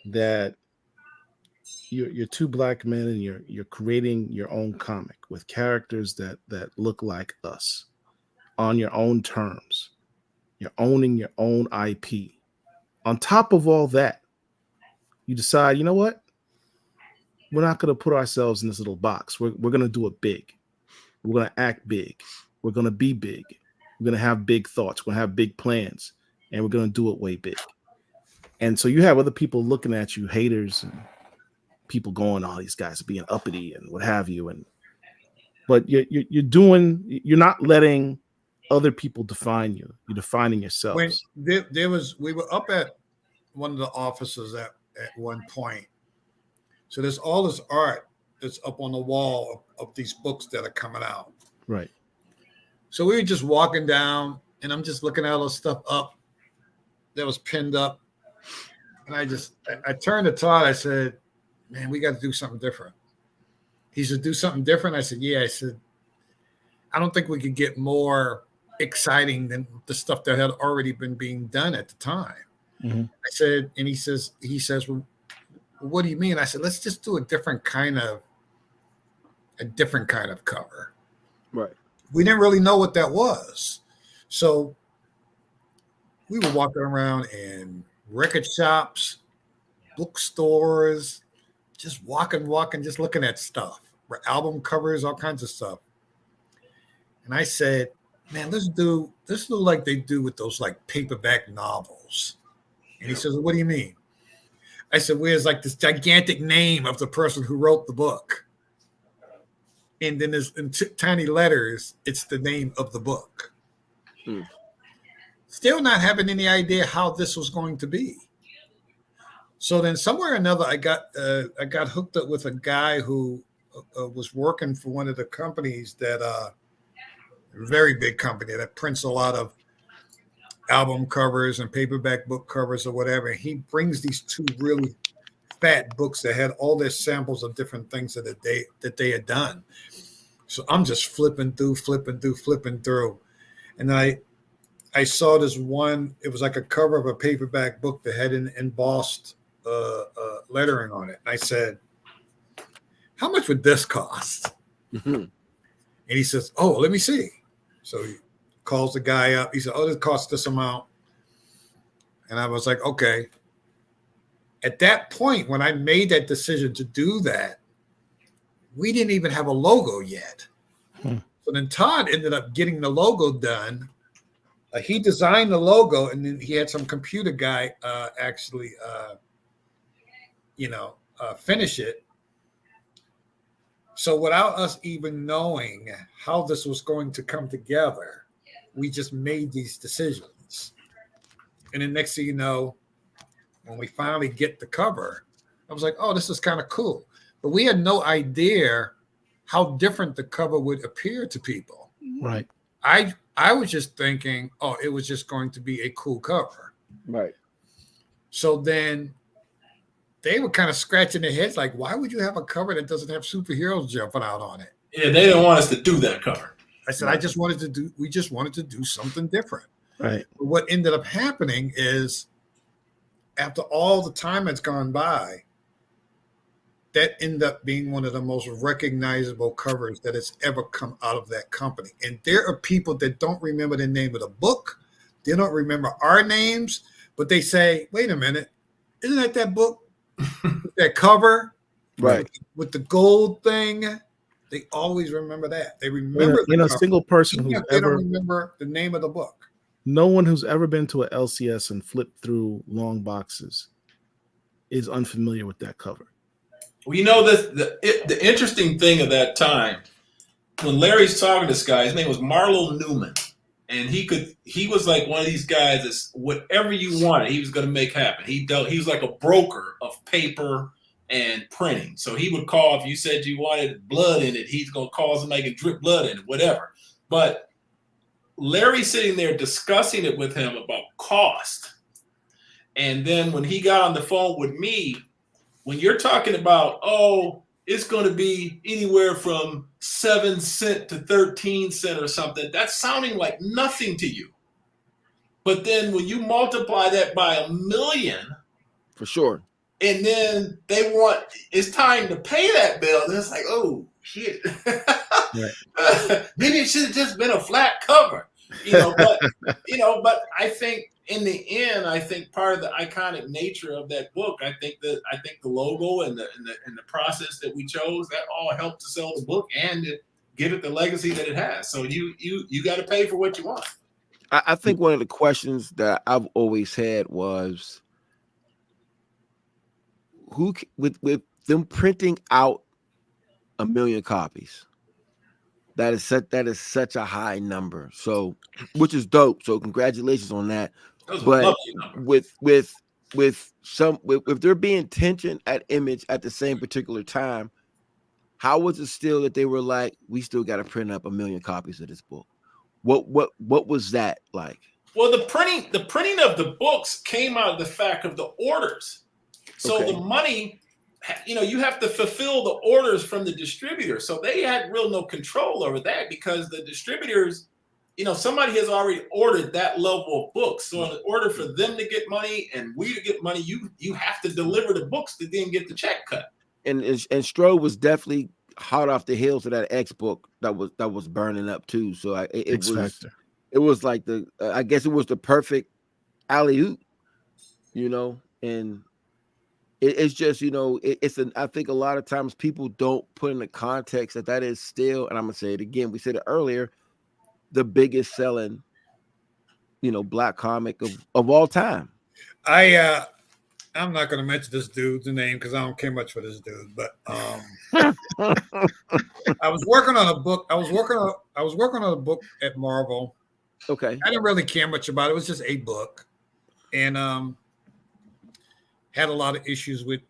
that you're two black men and you're creating your own comic with characters that look like us on your own terms. You're owning your own IP. On top of all that, you decide, you know what? We're not going to put ourselves in this little box. We're going to do it big. We're going to act big. We're going to be big. We're going to have big thoughts. We're going to have big plans, and we're going to do it way big. And so you have other people looking at you, haters and people going, "Oh, these guys are being uppity and what have you." But you're not letting other people define you. You're defining yourself. When we were up at one of the offices at one point. So there's all this art that's up on the wall of these books that are coming out. Right. So we were just walking down, and I'm just looking at all the stuff up that was pinned up. And I turned to Todd. I said, "Man, we got to do something different." He said, "Do something different?" I said, "Yeah." I said, "I don't think we could get more exciting than the stuff that had already been being done at the time." Mm-hmm. I said, and he says, "Well, what do you mean?" I said, "Let's just do a different kind of cover." Right. We didn't really know what that was. So we were walking around in record shops, bookstores, just walking, just looking at stuff, album covers, all kinds of stuff. And I said, "Man, let's do like they do with those like paperback novels." And he says, "What do you mean?" I said, "Where's like this gigantic name of the person who wrote the book? And then there's in tiny letters, it's the name of the book." Still not having any idea how this was going to be. So then somewhere or another, I got hooked up with a guy who was working for one of the companies that very big company that prints a lot of album covers and paperback book covers or whatever. He brings these two really fat books that had all their samples of different things that they had done. So I'm just flipping through. And then I saw this one, it was like a cover of a paperback book that had an embossed lettering on it. I said, "How much would this cost?" Mm-hmm. And he says, "Oh, let me see." So he calls the guy up. He said, "Oh, this costs this amount." And I was like, okay. At that point, when I made that decision to do that, we didn't even have a logo yet. So then Todd ended up getting the logo done. He designed the logo, and then he had some computer guy finish it. So without us even knowing how this was going to come together, we just made these decisions. And then next thing you know, when we finally get the cover, I was like, "Oh, this is kind of cool." But we had no idea how different the cover would appear to people. Right. I was just thinking, oh, it was just going to be a cool cover. Right. So then they were kind of scratching their heads like, why would you have a cover that doesn't have superheroes jumping out on it? Yeah, they didn't want us to do that cover. I said, we just wanted to do something different. Right. But what ended up happening is after all the time that's gone by, that ended up being one of the most recognizable covers that has ever come out of that company. And there are people that don't remember the name of the book. They don't remember our names, but they say, "Wait a minute, isn't that book, that cover, right, with the gold thing?" They always remember that. They remember a single person who's they don't remember the name of the book. No one who's ever been to a LCS and flipped through long boxes is unfamiliar with that cover. Well, you know, the interesting thing of that time, when Larry's talking to this guy, his name was Marlo Newman, and he was like one of these guys that's whatever you wanted, he was going to make happen. He was like a broker of paper and printing. So he would call if you said you wanted blood in it, he's going to call somebody and drip blood in it, whatever. But Larry sitting there discussing it with him about cost. And then when he got on the phone with me, when you're talking about, oh, it's going to be anywhere from 7 cents to 13 cents or something, that's sounding like nothing to you. But then when you multiply that by 1 million, for sure, and then they want, it's time to pay that bill, and it's like, oh shit. Right. Maybe it should have just been a flat cover, but I think in the end, I think part of the iconic nature of that book, I think the logo and the process that we chose, that all helped to sell the book and to give it the legacy that it has. So you got to pay for what you want. I think one of the questions that I've always had was, who with them printing out 1 million copies, that is such a high number. So, which is dope. So congratulations on that. But with there being tension at Image at the same particular time, how was it still that they were like, we still got to print up 1 million copies of this book? What was that like? Well, the printing of the books came out of the fact of the orders. So the money, you have to fulfill the orders from the distributor. So they had no control over that, because the distributors, somebody has already ordered that level of books. So in order for them to get money and we to get money, you have to deliver the books to then get the check cut. And Stro was definitely hot off the heels of that X book that was burning up too. So it was like I guess it was the perfect alley-oop, and it's just, I think a lot of times people don't put in the context that is still, and I'm gonna say it again, we said it earlier, the biggest selling, Black comic of all time. I'm not going to mention this dude's name because I don't care much for this dude, but I was working on a book. I was working on a book at Marvel. Okay. I didn't really care much about it. It was just a book, and had a lot of issues with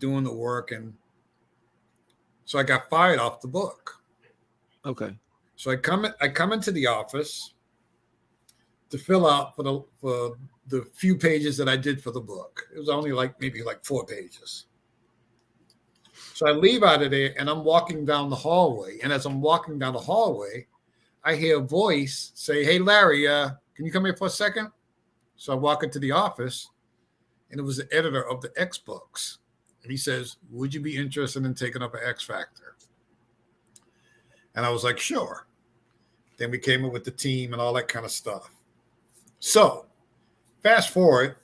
doing the work, and so I got fired off the book. Okay. So I come into the office to fill out for the few pages that I did for the book. It was only maybe 4 pages. So I leave out of there and I'm walking down the hallway. And as I'm walking down the hallway, I hear a voice say, "Hey, Larry, can you come here for a second?" So I walk into the office, and it was the editor of the X books. And he says, "Would you be interested in taking up an X Factor?" And I was like, "Sure." Then we came in with the team and all that kind of stuff. So fast forward,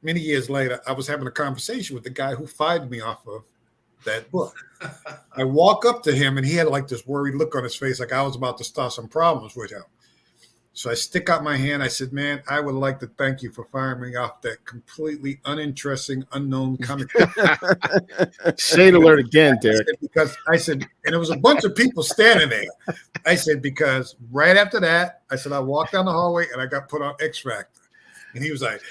many years later, I was having a conversation with the guy who fired me off of that book. I walk up to him and he had this worried look on his face, like I was about to start some problems with him. So I stick out my hand. I said, "Man, I would like to thank you for firing me off that completely uninteresting, unknown comic." Shade alert again, Derek. I said, and there was a bunch of people standing there. I said, because right after that, I said, I walked down the hallway and I got put on X Factor. And he was like,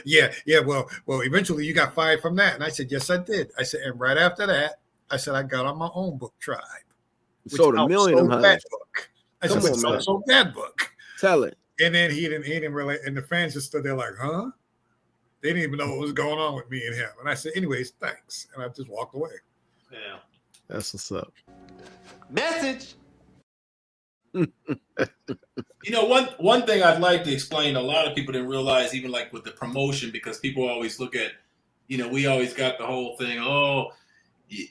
yeah, well, eventually you got fired from that. And I said, yes, I did. I said, and right after that, I said, I got on my own book, Tribe. Sold a million of that book. I said, sold that book. Tell it. And then he didn't really, and the fans just stood there like, huh? They didn't even know what was going on with me and him. And I said, anyways, thanks. And I just walked away. Yeah. That's what's up. Message. One thing I'd like to explain, a lot of people didn't realize, even with the promotion, because people always look at, we always got the whole thing,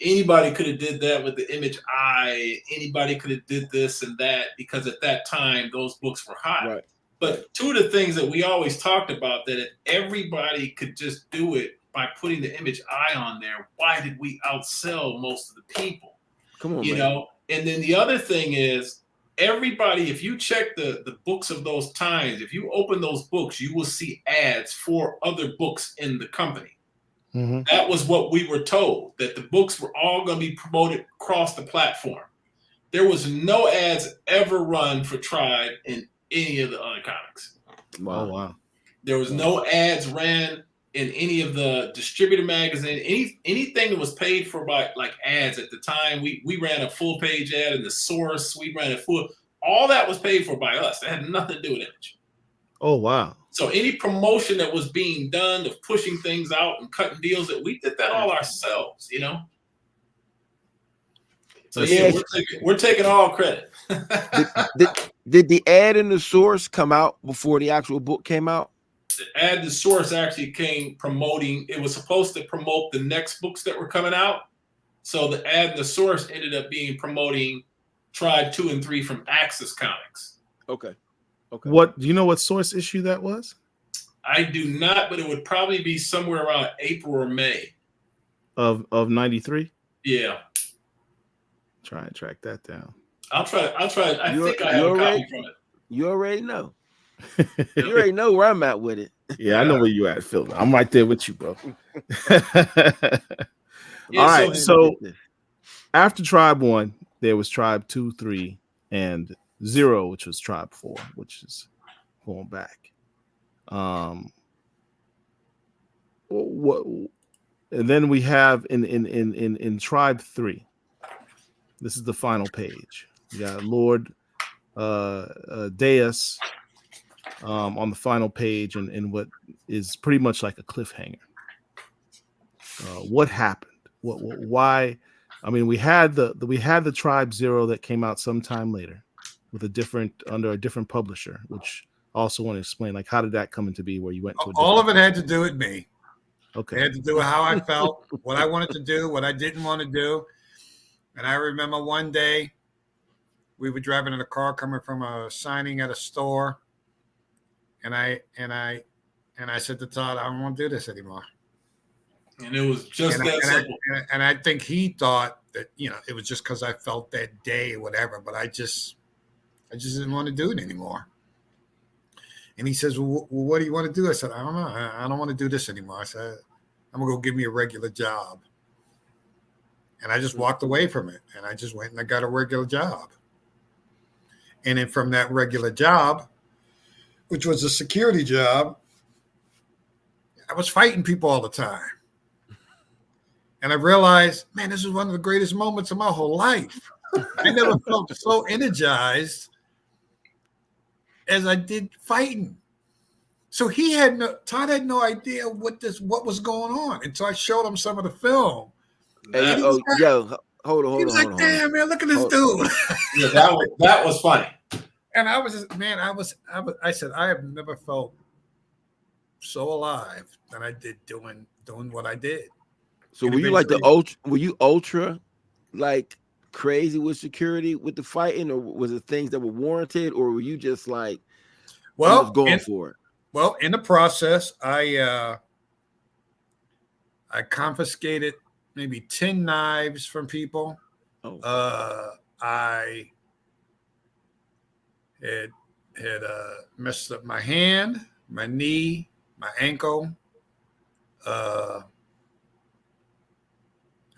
anybody could have did that with the Image eye. Anybody could have did this and that, because at that time those books were hot. Right. But two of the things that we always talked about, that if everybody could just do it by putting the Image eye on there, why did we outsell most of the people? Come on, man. And then the other thing is, everybody, if you check the books of those times, if you open those books, you will see ads for other books in the company. Mm-hmm. That was what we were told, that the books were all going to be promoted across the platform. There was no ads ever run for Tribe in any of the other comics. Wow. There was no ads ran in any of the distributor magazine, anything that was paid for by ads at the time. We ran a full page ad in the Source. We ran a full, All that was paid for by us. It had nothing to do with Image. Oh, wow. So any promotion that was being done of pushing things out and cutting deals, that we did that all ourselves, you know? So yeah, we're taking all credit. Did the ad and the source come out before the actual book came out? The ad, the source actually came promoting. It was supposed to promote the next books that were coming out. So the ad, the source ended up being promoting Tribe 2 and 3 from Axis Comics. Okay. What do you know? What source issue that was? I do not, but it would probably be somewhere around April or May of '93. Yeah. Try and track that down. I'll try. I think I have a copy from it. You already know. You already know where I'm at with it. Yeah, I know where you at, Phil. I'm right there with you, bro. Yeah, all right. So after Tribe 1, there was Tribe 2, 3, and 0, which was Tribe 4, which is going back. What? And then we have in Tribe 3. This is the final page. You got Lord Deus on the final page, and what is pretty much like a cliffhanger. What happened? Why? I mean, we had the Tribe 0 that came out sometime later with under a different publisher, which I also want to explain, like, how did that come into be where you went to all of it had to do with me. Okay. It had to do with how I felt, what I wanted to do, what I didn't want to do. And I remember one day we were driving in a car coming from a signing at a store. And I said to Todd, I don't want to do this anymore. And it was just that simple. And I think he thought that, it was just because I felt that day or whatever, but I just didn't want to do it anymore. And he says, well, what do you want to do? I said, I don't know. I don't want to do this anymore. I said, I'm going to go give me a regular job. And I just walked away from it. And I just went and I got a regular job. And then from that regular job, which was a security job, I was fighting people all the time. And I realized, man, this is one of the greatest moments of my whole life. I never felt so energized as I did fighting. So Todd had no idea what was going on. And so I showed him some of the film. Hey, hold on. He was like, damn, man, look at this dude. Yeah, that was funny. And I was just, man, I said, I have never felt so alive than I did doing what I did. So were you like ultra like crazy with security with the fighting, or was it things that were warranted, or were you just like going for it? Well, in the process, I confiscated maybe 10 knives from people. I had messed up my hand, my knee, my ankle.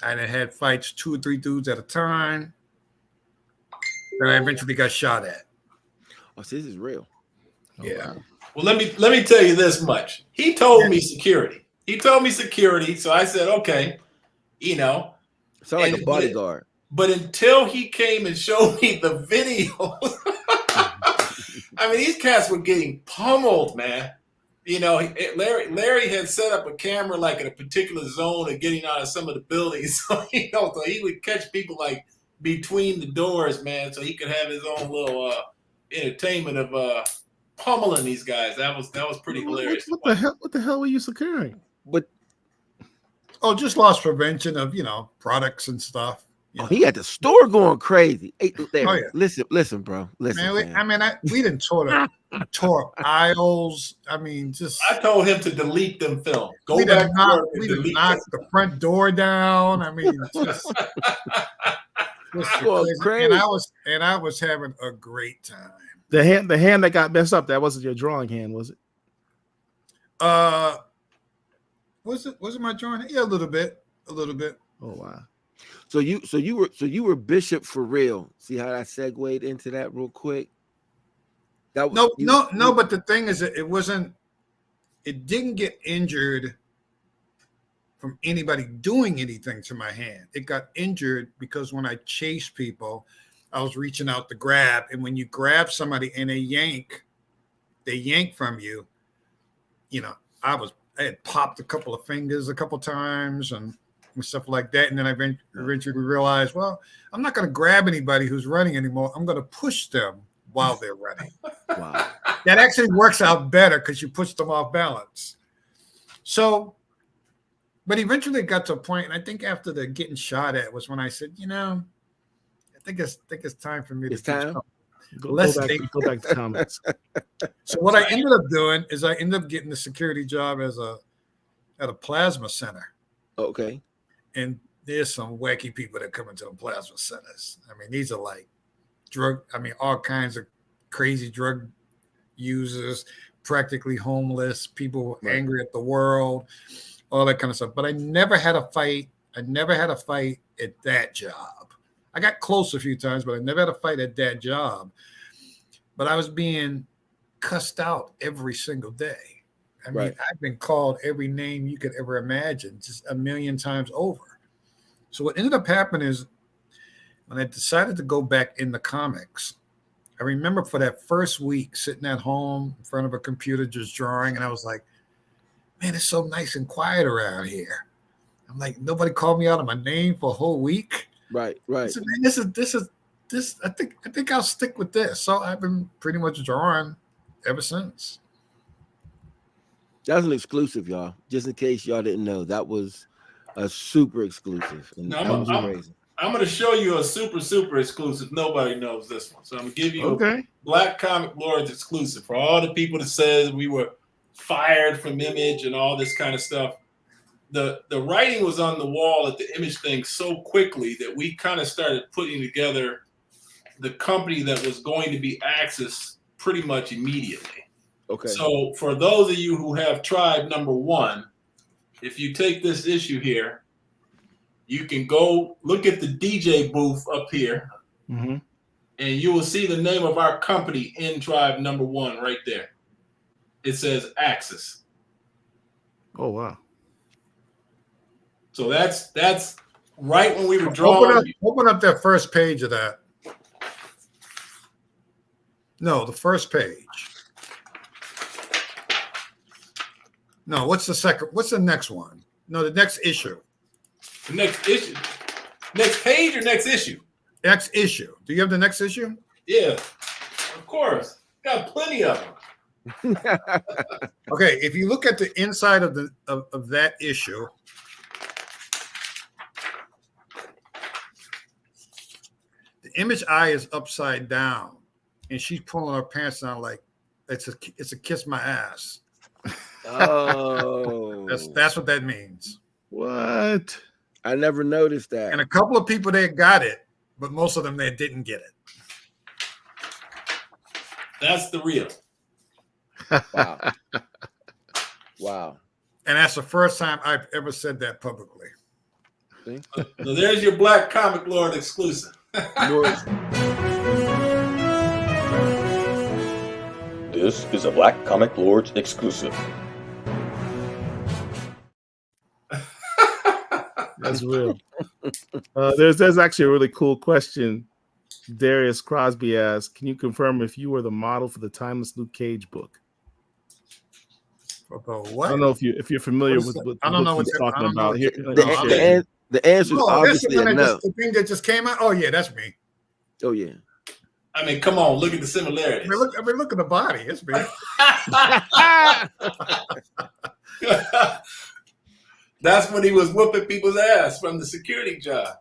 I had fights 2 or 3 dudes at a time. Then I eventually got shot at. Oh, so this is real. Yeah. Well, let me tell you this much. He told me security. So I said, okay, Sound like a bodyguard. But until he came and showed me the video, I mean, these cats were getting pummeled, man. Larry had set up a camera like in a particular zone of getting out of some of the buildings. So, so he would catch people like between the doors, man, so he could have his own little entertainment of pummeling these guys. That was pretty hilarious. What the hell were you securing? Just loss prevention of products and stuff. He had the store going crazy. Hey, Larry, listen, bro. Listen, man, we didn't tore aisles. I mean, I told him to delete them films. We did knock the front door down. I mean, just crazy. And I was having a great time. The hand that got messed up, that wasn't your drawing hand, was it? Was it my drawing hand? Yeah, a little bit. Oh wow. So you were Bishop for real. See how that segued into that real quick? No. But the thing is, it didn't get injured from anybody doing anything to my hand. It got injured because when I chased people, I was reaching out to grab. And when you grab somebody and they yank from you, you know, I had popped a couple of fingers a couple times and stuff like that. And then I eventually realized, well, I'm not going to grab anybody who's running anymore. I'm going to push them while they're running. Wow. That actually works out better because you push them off balance. So, but eventually it got to a point, and I think after the getting shot at was when I said, you know, I think it's time for me to go back to comments. So what I ended up doing is I ended up getting the security job at a plasma center. Okay. And there's some wacky people that come into the plasma centers. I mean, these are like all kinds of crazy drug users, practically homeless, people angry at the world, all that kind of stuff. But I never had a fight. I never had a fight at that job. I got close a few times, but I never had a fight at that job. But I was being cussed out every single day. I mean, I've been called every name you could ever imagine, just a million times over. So what ended up happening is when I decided to go back in the comics, I remember for that first week sitting at home in front of a computer just drawing, and I was like, man, it's so nice and quiet around here. I'm like, nobody called me out of my name for a whole week. Right. I said, man, this. I think I'll stick with this. So I've been pretty much drawing ever since. That was an exclusive, y'all. Just in case y'all didn't know, that was a super exclusive. And that was amazing. I'm going to show you a super exclusive. Nobody knows this one. So I'm going to give you a Black Comic Lords exclusive for all the people that said we were fired from Image and all this kind of stuff. The writing was on the wall at the Image thing so quickly that we kind of started putting together the company that was going to be Axis pretty much immediately. Okay. So for those of you who have Tribe #1, if you take this issue here, you can go look at the DJ booth up here, and you will see the name of our company in Tribe #1 right there. It says Axis. Oh, wow. So that's right when we were drawing. Open up that first page of that. No, the first page. No, what's the second? What's the next one? No, the next issue. The next issue. Next page or next issue? Next issue. Do you have the next issue? Yeah, of course. Got plenty of them. Okay, if you look at the inside of that issue, the Image eye is upside down, and she's pulling her pants down like it's a kiss my ass. Oh, that's what that means. What? I never noticed that. And a couple of people there got it, but most of them they didn't get it. That's the real. Wow. Wow. And that's the first time I've ever said that publicly. See? So there's your Black Comic Lord exclusive. This is a Black Comic Lords exclusive. That's real. There's actually a really cool question. Darius Crosby asked, "Can you confirm if you were the model for the Timeless Luke Cage book?" What? I don't know if you're familiar with I don't know what he's talking about here. here. The answer is obviously no. The thing that just came out. Oh yeah, that's me. Oh yeah. I mean, come on, look at the similarities. I mean, look at the body. It's me. That's when he was whooping people's ass from the security job.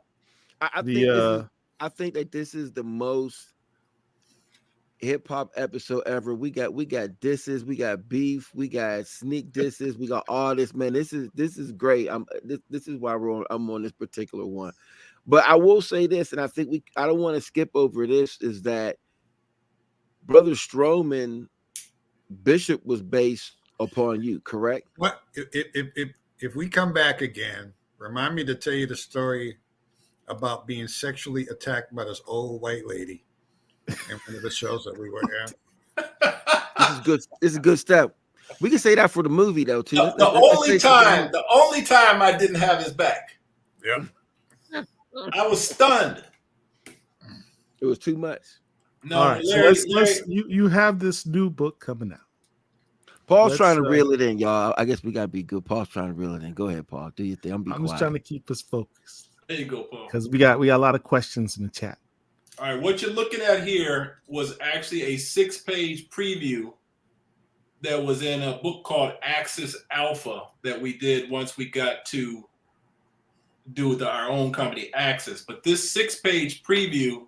I think that this is the most hip hop episode ever. We got disses, we got beef, we got sneak disses, we got all this. Man, this is great. This is why I'm on this particular one. But I will say this, and I think I don't want to skip over this, is that Brother Stroman Bishop was based upon you, correct? What if we come back again? Remind me to tell you the story about being sexually attacked by this old white lady in one of the shows that we were in. This is good. This is a good step. We can say that for the movie though too. The only time I didn't have his back. Yeah. I was stunned. It was too much. No, All right, Larry, so you have this new book coming out. Paul's trying to reel it in, y'all. I guess we gotta be good. Paul's trying to reel it in. Go ahead, Paul. Do your thing. I'm just trying to keep us focused. There you go, Paul. Because we got a lot of questions in the chat. All right, what you're looking at here was actually a 6-page preview that was in a book called Axis Alpha that we did once we got to do our own company, Axis. But this 6-page preview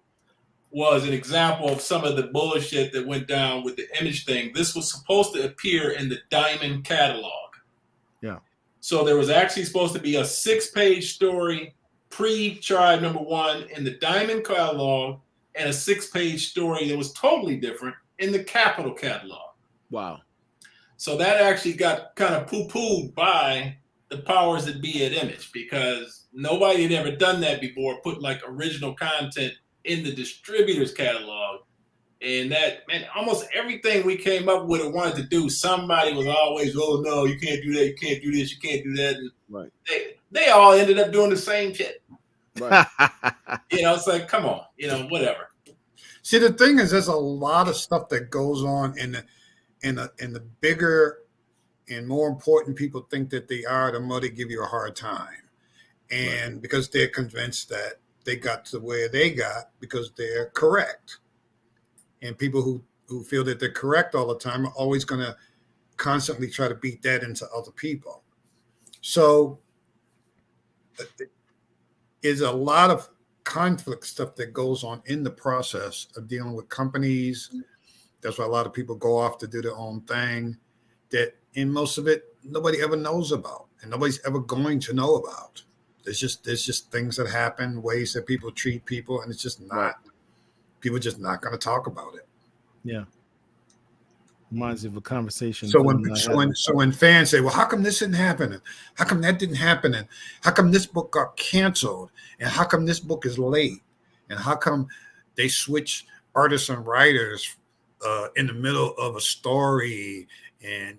was an example of some of the bullshit that went down with the image thing. This was supposed to appear in the Diamond catalog. Yeah. So there was actually supposed to be a 6-page story pre-Tribe #1 in the Diamond catalog and a 6-page story that was totally different in the Capital catalog. Wow. So that actually got kind of poo-pooed by the powers that be at Image because nobody had ever done that before, put like original content in the distributor's catalog. And that, man, almost everything we came up with or wanted to do, somebody was always, oh, no, you can't do that, you can't do this, you can't do that. And right. They all ended up doing the same shit. Right. It's like, come on, whatever. See, the thing is, there's a lot of stuff that goes on in the bigger and more important people think that they are, the more they give you a hard time. And because they're convinced that they got to where they got because they're correct. And people who feel that they're correct all the time are always going to constantly try to beat that into other people. So there's a lot of conflict stuff that goes on in the process of dealing with companies. That's why a lot of people go off to do their own thing that in most of it, nobody ever knows about and nobody's ever going to know about. There's just things that happen, ways that people treat people, and it's just not, people are just not going to talk about it. Yeah. Reminds me of a conversation. So when fans say, well, how come this didn't happen? And how come that didn't happen? And how come this book got canceled? And how come this book is late? And how come they switch artists and writers in the middle of a story? And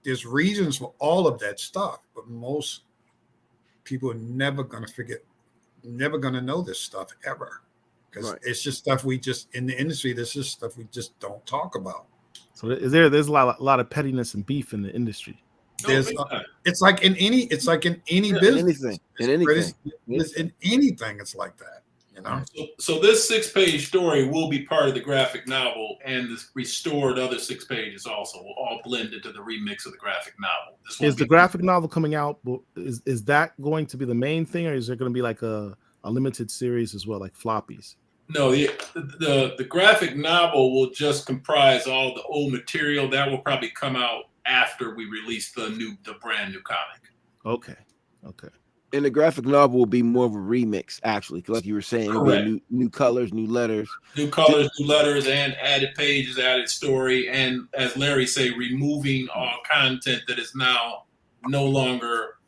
there's reasons for all of that stuff, but most people are never going to know this stuff ever. Because it's just stuff we just, in the industry, this is stuff we just don't talk about. So there's a lot of pettiness and beef in the industry. It's like in any business. In anything. In anything, it's like that. So this 6-page story will be part of the graphic novel, and the restored other 6 pages also will all blend into the remix of the graphic novel. Is the graphic novel coming out? Is that going to be the main thing, or is there going to be like a limited series as well, like floppies? No, the graphic novel will just comprise all the old material that will probably come out after we release the brand new comic. Okay. And the graphic novel will be more of a remix, actually, because like you were saying, it'll be new colors, new letters. New colors, new letters, and added pages, added story, and as Larry say, removing all content that is now no longer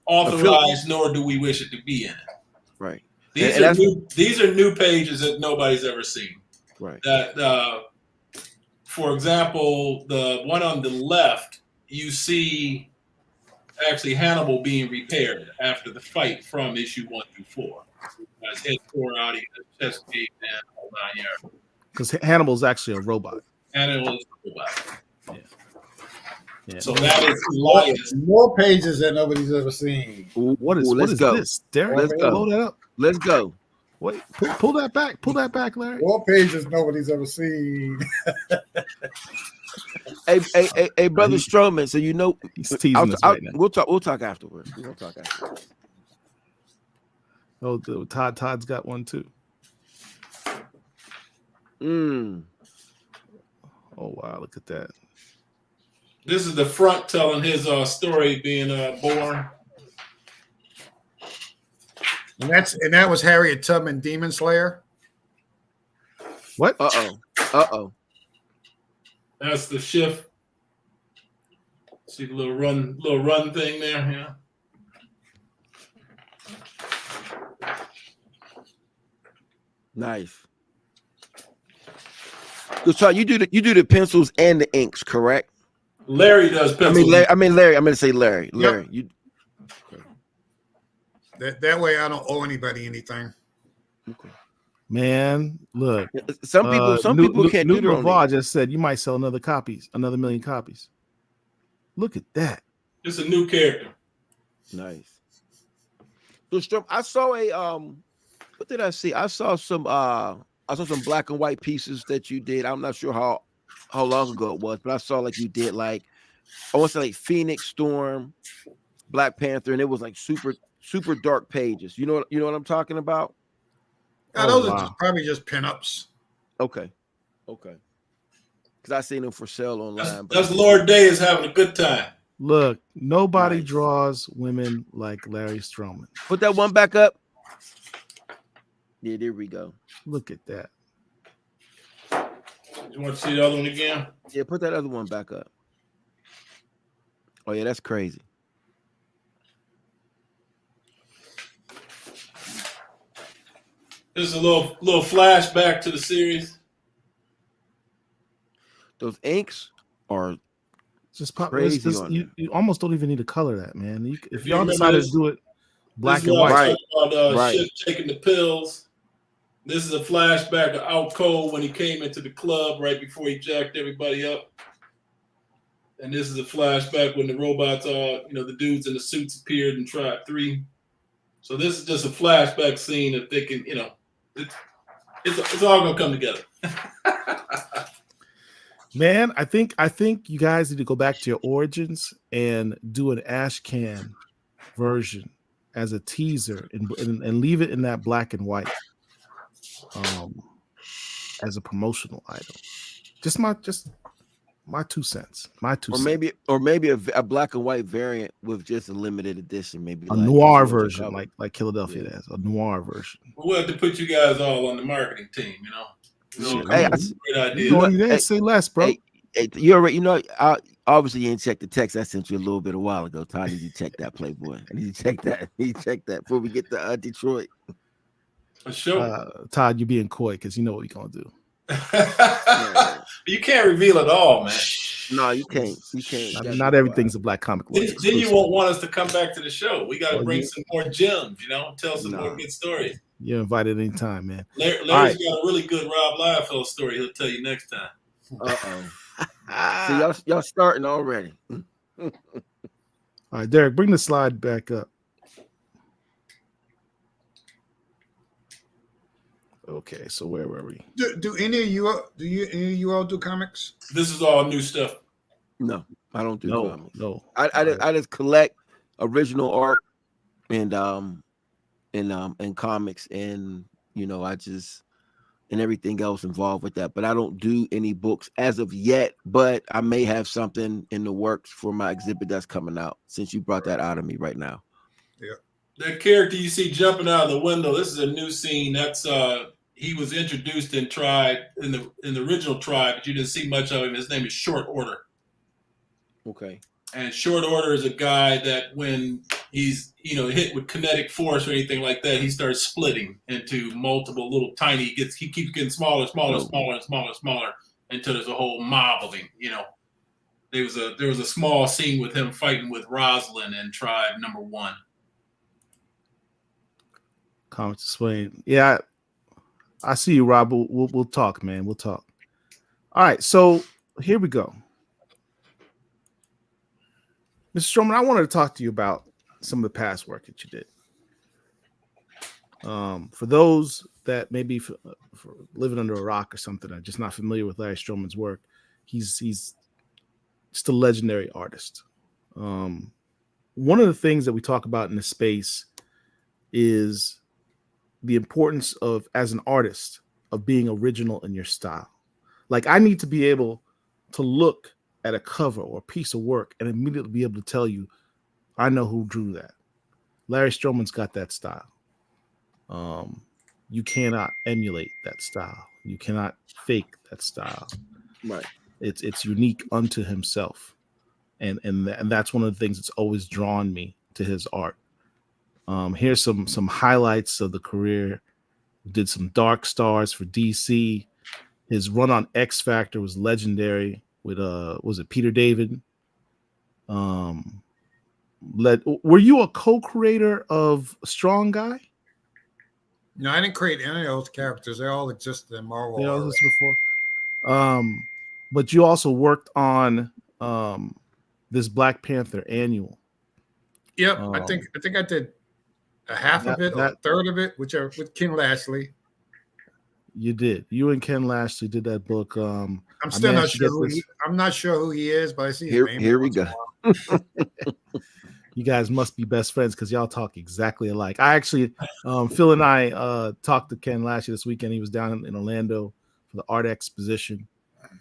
authorized, nor do we wish it to be in it. Right. These are new pages that nobody's ever seen. Right. That, for example, the one on the left, you see actually Hannibal being repaired after the fight from issue 1 through 4. His head tore out, he had a chest caved in, whole 9 yards. Because Hannibal's actually a robot. Hannibal is a robot. Yeah. So that is Elias. More pages that nobody's ever seen. What is this? Derek, let's go. Load that up. Let's go. Wait, pull that back. Pull that back, Larry. More pages nobody's ever seen. Hey, brother Stroman. So he's teasing us right now. We'll talk afterwards. Oh, Todd's got one too. Oh wow, look at that. This is the front telling his story being born. And that was Harriet Tubman, Demon Slayer. What? Uh-oh. That's the shift. See the little run thing there, yeah. Nice. So Todd, you do the pencils and the inks, correct? Larry does pencils. Larry. I'm going to say Larry. Larry, yep. That way I don't owe anybody anything. Okay. Man, look. Some people can't do their own Nutravaud name. just said you might sell another million copies. Look at that. It's a new character. Nice. So I saw what did I see? I saw some black and white pieces that you did. I'm not sure how long ago it was, but I saw like you did like I want to say like Phoenix Storm, Black Panther, and it was like super dark pages. You know what I'm talking about? Yeah, those are probably just pinups. Okay. Because I seen them for sale online. That's Lord Day is having a good time. Look, nobody draws women like Larry Stroman. Put that one back up. Yeah, there we go. Look at that. You want to see the other one again? Yeah, put that other one back up. Oh yeah, that's crazy. This is a little flashback to the series. Those inks are just crazy. You almost don't even need to color that, man. If y'all decided to do it black and white, right? About Schiff taking the pills. This is a flashback of Out Cold when he came into the club right before he jacked everybody up. And this is a flashback when the robots the dudes in the suits appeared in Tribe 3. So this is just a flashback scene that they can, it's all gonna come together. Man, I think you guys need to go back to your origins and do an Ashcan version as a teaser and leave it in that black and white as a promotional item. Just my 2 cents. Or maybe a black and white variant with just a limited edition, maybe a noir version, like Philadelphia has a noir version. We'll have to put you guys all on the marketing team, Hey, great idea. You didn't say less, bro. Hey, you already, obviously you didn't check the text I sent you a little bit a while ago. Todd, did you check that, Playboy? I need to check that. Before we get to Detroit. For sure. Todd, you're being coy because you know what we're gonna do. You can't reveal it all, man. No, you can't. You can't. Not everything's a Black Comic Lord. Then you won't want us to come back to the show. We got to bring some more gems, tell some more good stories. You're invited anytime, man. Larry's got a really good Rob Liefeld story. He'll tell you next time. See, y'all starting already. All right, Derek, bring the slide back up. Okay, so where were we? Do any of you all do comics? This is all new stuff. No, I don't do comics. No. I just collect original art and comics and and everything else involved with that. But I don't do any books as of yet, but I may have something in the works for my exhibit that's coming out since you brought that out of me right now. Yeah. That character you see jumping out of the window, this is a new scene. That's he was introduced in Tribe in the original Tribe, but you didn't see much of him. His name is Short Order. Okay. And Short Order is a guy that when he's hit with kinetic force or anything like that, he starts splitting into multiple little tiny. He keeps getting smaller until there's a whole mob of him. There was a small scene with him fighting with Rosalind in Tribe #1. Comments explain. Yeah, I see you, Rob. We'll talk, man. We'll talk. All right, so here we go. Mr. Stroman, I wanted to talk to you about some of the past work that you did. For those that maybe for living under a rock or something, are just not familiar with Larry Stroman's work, he's just a legendary artist. One of the things that we talk about in this space is the importance of, as an artist, of being original in your style. Like, I need to be able to look at a cover or a piece of work and immediately be able to tell you, I know who drew that. Larry Stroman's got that style. You cannot emulate that style. You cannot fake that style. Right. It's unique unto himself. And that's one of the things that's always drawn me to his art. Here's some highlights of the career. Did some Dark Stars for DC. His run on X Factor was legendary with was it Peter David? Were you a co-creator of Strong Guy? No, I didn't create any of those characters. They all existed in Marvel. They all already. existed before. But you also worked on this Black Panther annual. Yep, I think I did a half of it or a third of it, whichever, with Ken Lashley. You did. You and Ken Lashley did that book. I'm still not sure I'm not sure who he is, but I see his name. Here we go. You guys must be best friends because y'all talk exactly alike. I actually, Phil and I talked to Ken Lashley this weekend. He was down in Orlando for the art exposition,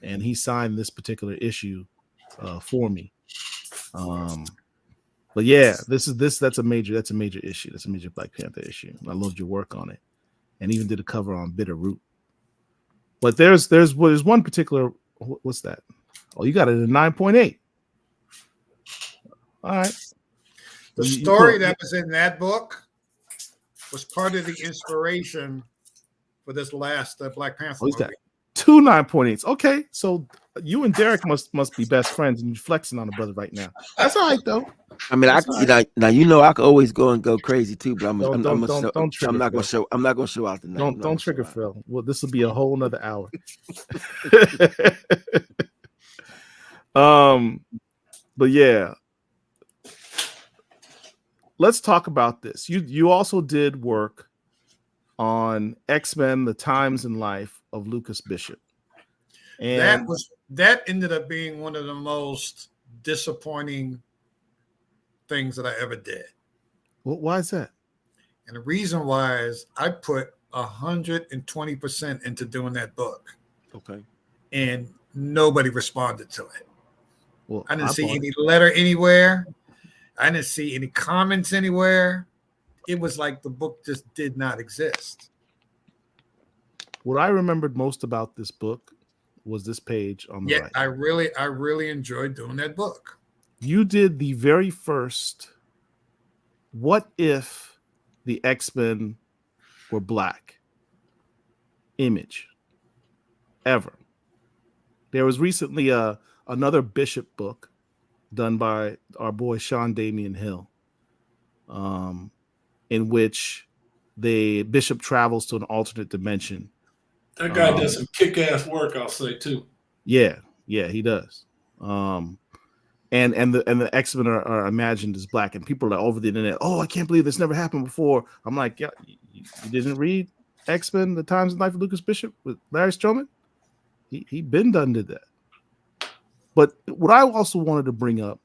and he signed this particular issue for me. But yeah, that's a major issue. That's a major Black Panther issue. I loved your work on it, and even did a cover on Bitter Root. But there's one particular. What's that? Oh, you got it at 9.8. All right. The story that was in that book was part of the inspiration for this last Black Panther movie. Got 2 9.8s. Okay, so you and Derek must be best friends, and you're flexing on the brother right now. That's all right though. I mean, I could always go crazy too, but I'm not gonna show out tonight. Don't trigger Phil. Well, this will be a whole nother hour. But yeah. Let's talk about this. You also did work on X-Men: The Times and Life of Lucas Bishop. And that ended up being one of the most disappointing things that I ever did. Well, why is that? And the reason why is I put 120% into doing that book. Okay. And nobody responded to it. Well, I didn't see any letter anywhere. I didn't see any comments anywhere. It was like the book just did not exist. What I remembered most about this book was this page on the right. I really enjoyed doing that book. You did the very first "What if the X-Men were black" image ever. There was recently another Bishop book done by our boy Sean Damian Hill, in which Bishop travels to an alternate dimension. That guy does some kick-ass work, I'll say too. Yeah, he does. And the X-Men are imagined as black, and people are over the internet. Oh, I can't believe this never happened before. I'm like, yeah, you didn't read X-Men: The Times and Life of Lucas Bishop with Larry Stroman? He been done did that. But what I also wanted to bring up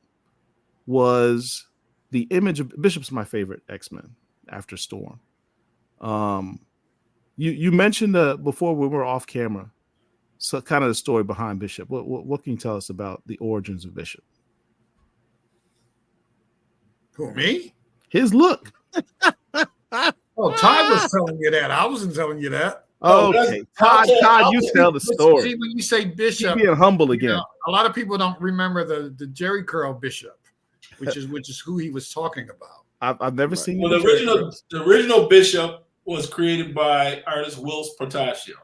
was the image of Bishop's my favorite X-Men after Storm. You mentioned before we were off camera, so kind of the story behind Bishop. What can you tell us about the origins of Bishop? Who, me? His look. Oh, Todd was telling you that. I wasn't telling you that. Okay, Todd, you tell the story. See, when you say Bishop, you're being humble again. A lot of people don't remember the Jerry Curl Bishop, which is who he was talking about. I've never seen. Well, the original Bishop was created by artist Wills Portacio.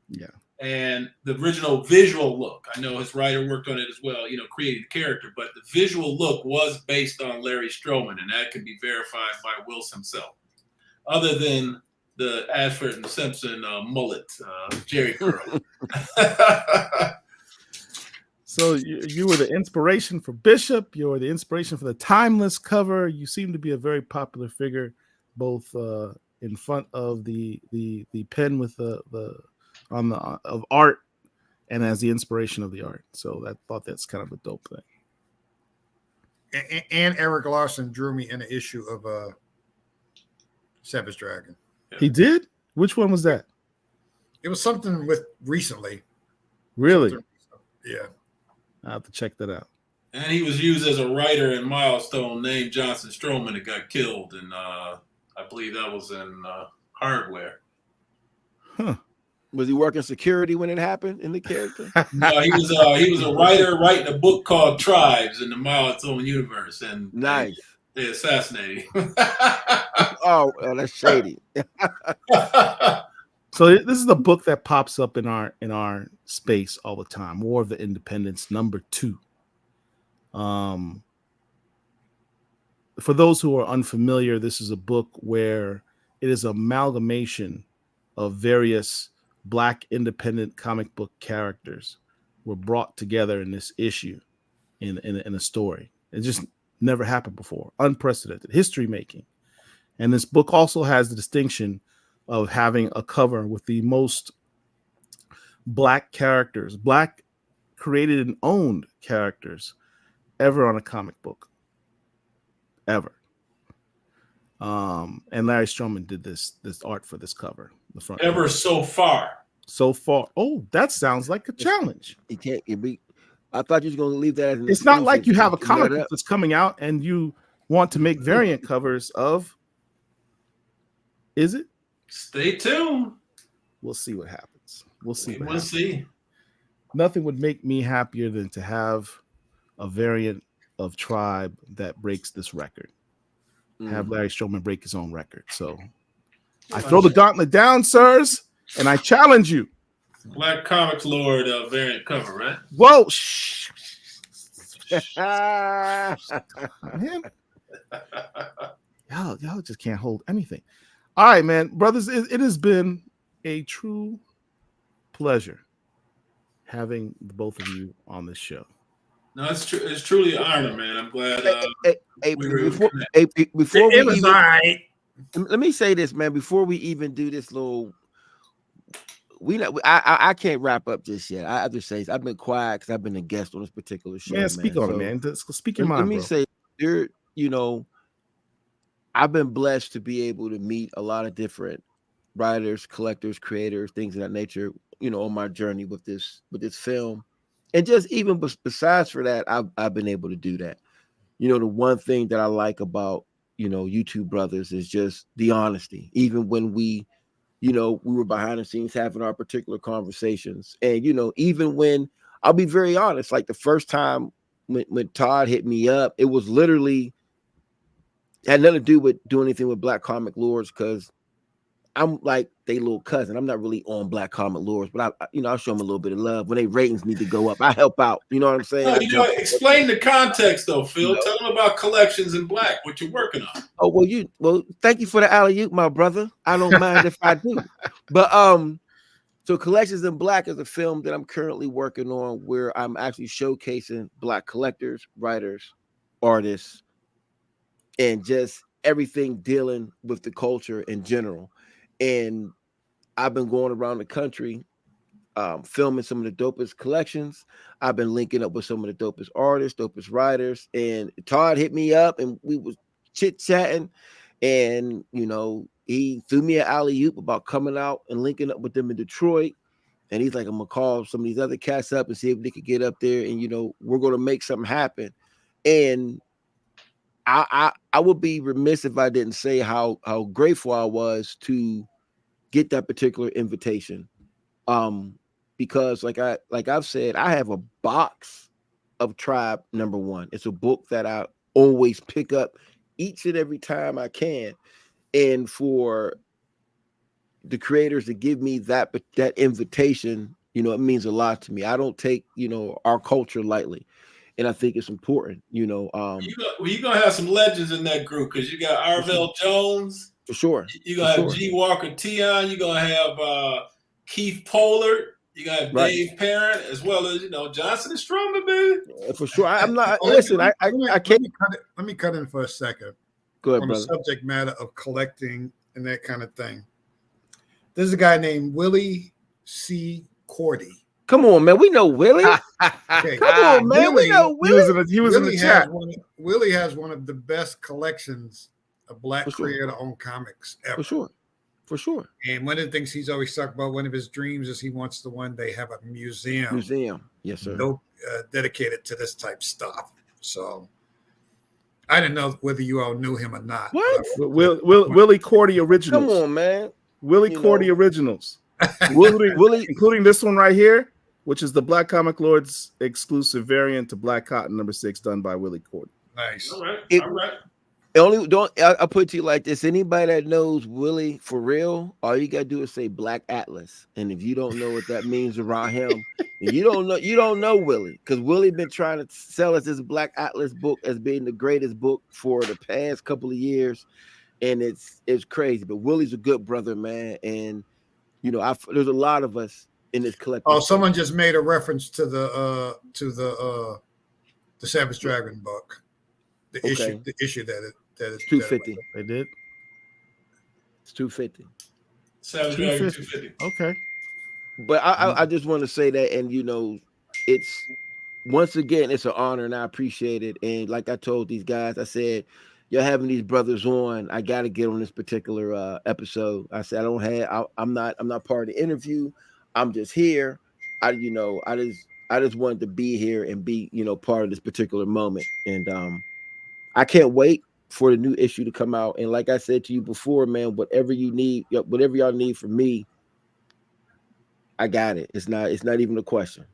Yeah. And the original visual look, I know his writer worked on it as well, created the character, but the visual look was based on Larry Stroman, and that can be verified by Wills himself. Other than the Ashford and Simpson mullet, Jerry Curl. So you were the inspiration for Bishop. You were the inspiration for the Timeless cover. You seem to be a very popular figure, both in front of the pen with of art, and as the inspiration of the art. So I thought that's kind of a dope thing. And Eric Larson drew me in an issue of Savage Dragon. He did? Which one was that? It was something with recently. Really? Yeah. I'll have to check that out. And he was used as a writer in Milestone named Johnson Stroman that got killed. And I believe that was in Hardware. Huh. Was he working security when it happened in the character? No, he was a writer writing a book called Tribes in the Milestone universe. And nice. They assassinated him. Oh, that's shady. So this is the book that pops up in our space all the time. War of the Independents #2. For those who are unfamiliar, this is a book where it is amalgamation of various Black independent comic book characters were brought together in this issue in a story. It just never happened before. Unprecedented, history making. And this book also has the distinction of having a cover with the most Black characters, Black created and owned characters ever on a comic book. Ever. And Larry Stroman did this art for this cover. The front ever cover. so far. So far. Oh, that sounds like a challenge. You can't be. I thought you was going to leave that as an It's not like you have a exclusive. comic book that's coming out and you want to make variant covers of. Is it? Stay tuned. We'll see what happens. We'll see. We'll see. Nothing would make me happier than to have a variant of Tribe that breaks this record. Have Larry Stroman break his own record. So I throw the gauntlet down, sirs, and I challenge you. Black Comics Lord variant cover, right? Whoa. Shh. Man. Y'all just can't hold anything. All right, man. Brothers, it has been a true pleasure having the both of you on this show. No, it's true. It's truly an honor, man. I'm glad. Before we was even, all right. let me say this, man. Before we even do this little, I can't wrap up just yet. I have to say I've been quiet because I've been a guest on this particular show. Man, speak on it, man. Speak your mind, Let me bro. say, I've been blessed to be able to meet a lot of different writers, collectors, creators, things of that nature, on my journey with this film. And just even besides for that, I've been able to do that. The one thing that I like about, you two brothers is just the honesty. Even when we were behind the scenes having our particular conversations. And, even when, I'll be very honest, like the first time when Todd hit me up, it was literally, had nothing to do with doing anything with Black Comic Lords, because I'm like they little cousin. I'm not really on Black Comic Lords, but I'll show them a little bit of love when they ratings need to go up. I help out. You know what I'm saying? No, explain the context though, Phil. Tell them about Collections in Black, what you're working on. Oh well, thank you for the alley-oop, my brother. I don't mind if I do. But so Collections in Black is a film that I'm currently working on, where I'm actually showcasing Black collectors, writers, artists, and just everything dealing with the culture in general. And I've been going around the country filming some of the dopest collections. I've been linking up with some of the dopest artists, dopest writers. And Todd hit me up and we was chit-chatting. And, he threw me an alley-oop about coming out and linking up with them in Detroit. And he's like, I'm going to call some of these other cats up and see if they could get up there. And, we're going to make something happen. And I would be remiss if I didn't say how grateful I was to get that particular invitation. Because like I've said, I have a box of Tribe #1. It's a book that I always pick up each and every time I can. And for the creators to give me that invitation, it means a lot to me. I don't take, our culture lightly. And I think it's important, You're gonna have some legends in that group, because you got Arvell Jones. For sure. You're gonna have G. Walker Tion, you're gonna have Keith Pollard, you got Dave Parent, as well as Johnson and Stroman, baby. For sure. I'm not listen, I can't Let me cut in for a second. Go ahead, on brother. The subject matter of collecting and that kind of thing. There's a guy named Willie C. Cordy. Come on, man. We know Willie. Okay. Come on, man. We know Willie. He was in the chat. Willie has one of the best collections of Black creator-owned comics ever. For sure. And one of the things he's always talked about, one of his dreams is he wants to one day have a museum. Yes, sir. Dedicated to this type stuff. So I didn't know whether you all knew him or not. What? Willie Cordy Originals. Come on, man. Willie Cordy Originals. including this one right here, which is the Black Comic Lords exclusive variant to Black Cotton #6, done by Willie Cordy. Nice. All right. I'll put it to you like this. Anybody that knows Willie for real, all you gotta do is say Black Atlas. And if you don't know what that means around him, you don't know Willie. Because Willie been trying to sell us this Black Atlas book as being the greatest book for the past couple of years. and it's crazy. But Willie's a good brother, man, and you know, there's a lot of us in this collective. Oh, someone just made a reference to the Savage Dragon book, the issue that it 250. They did. It's 250. Savage Dragon 250. Okay. But I just want to say that, and you know, it's once again, it's an honor, and I appreciate it. And like I told these guys, I said, "You're having these brothers on. I got to get on this particular episode." I said, I'm not part of the interview. I'm just here. I just wanted to be here and be, you know, part of this particular moment. And I can't wait for the new issue to come out. And like I said to you before, man, whatever you need, whatever y'all need from me, I got it. It's not even a question.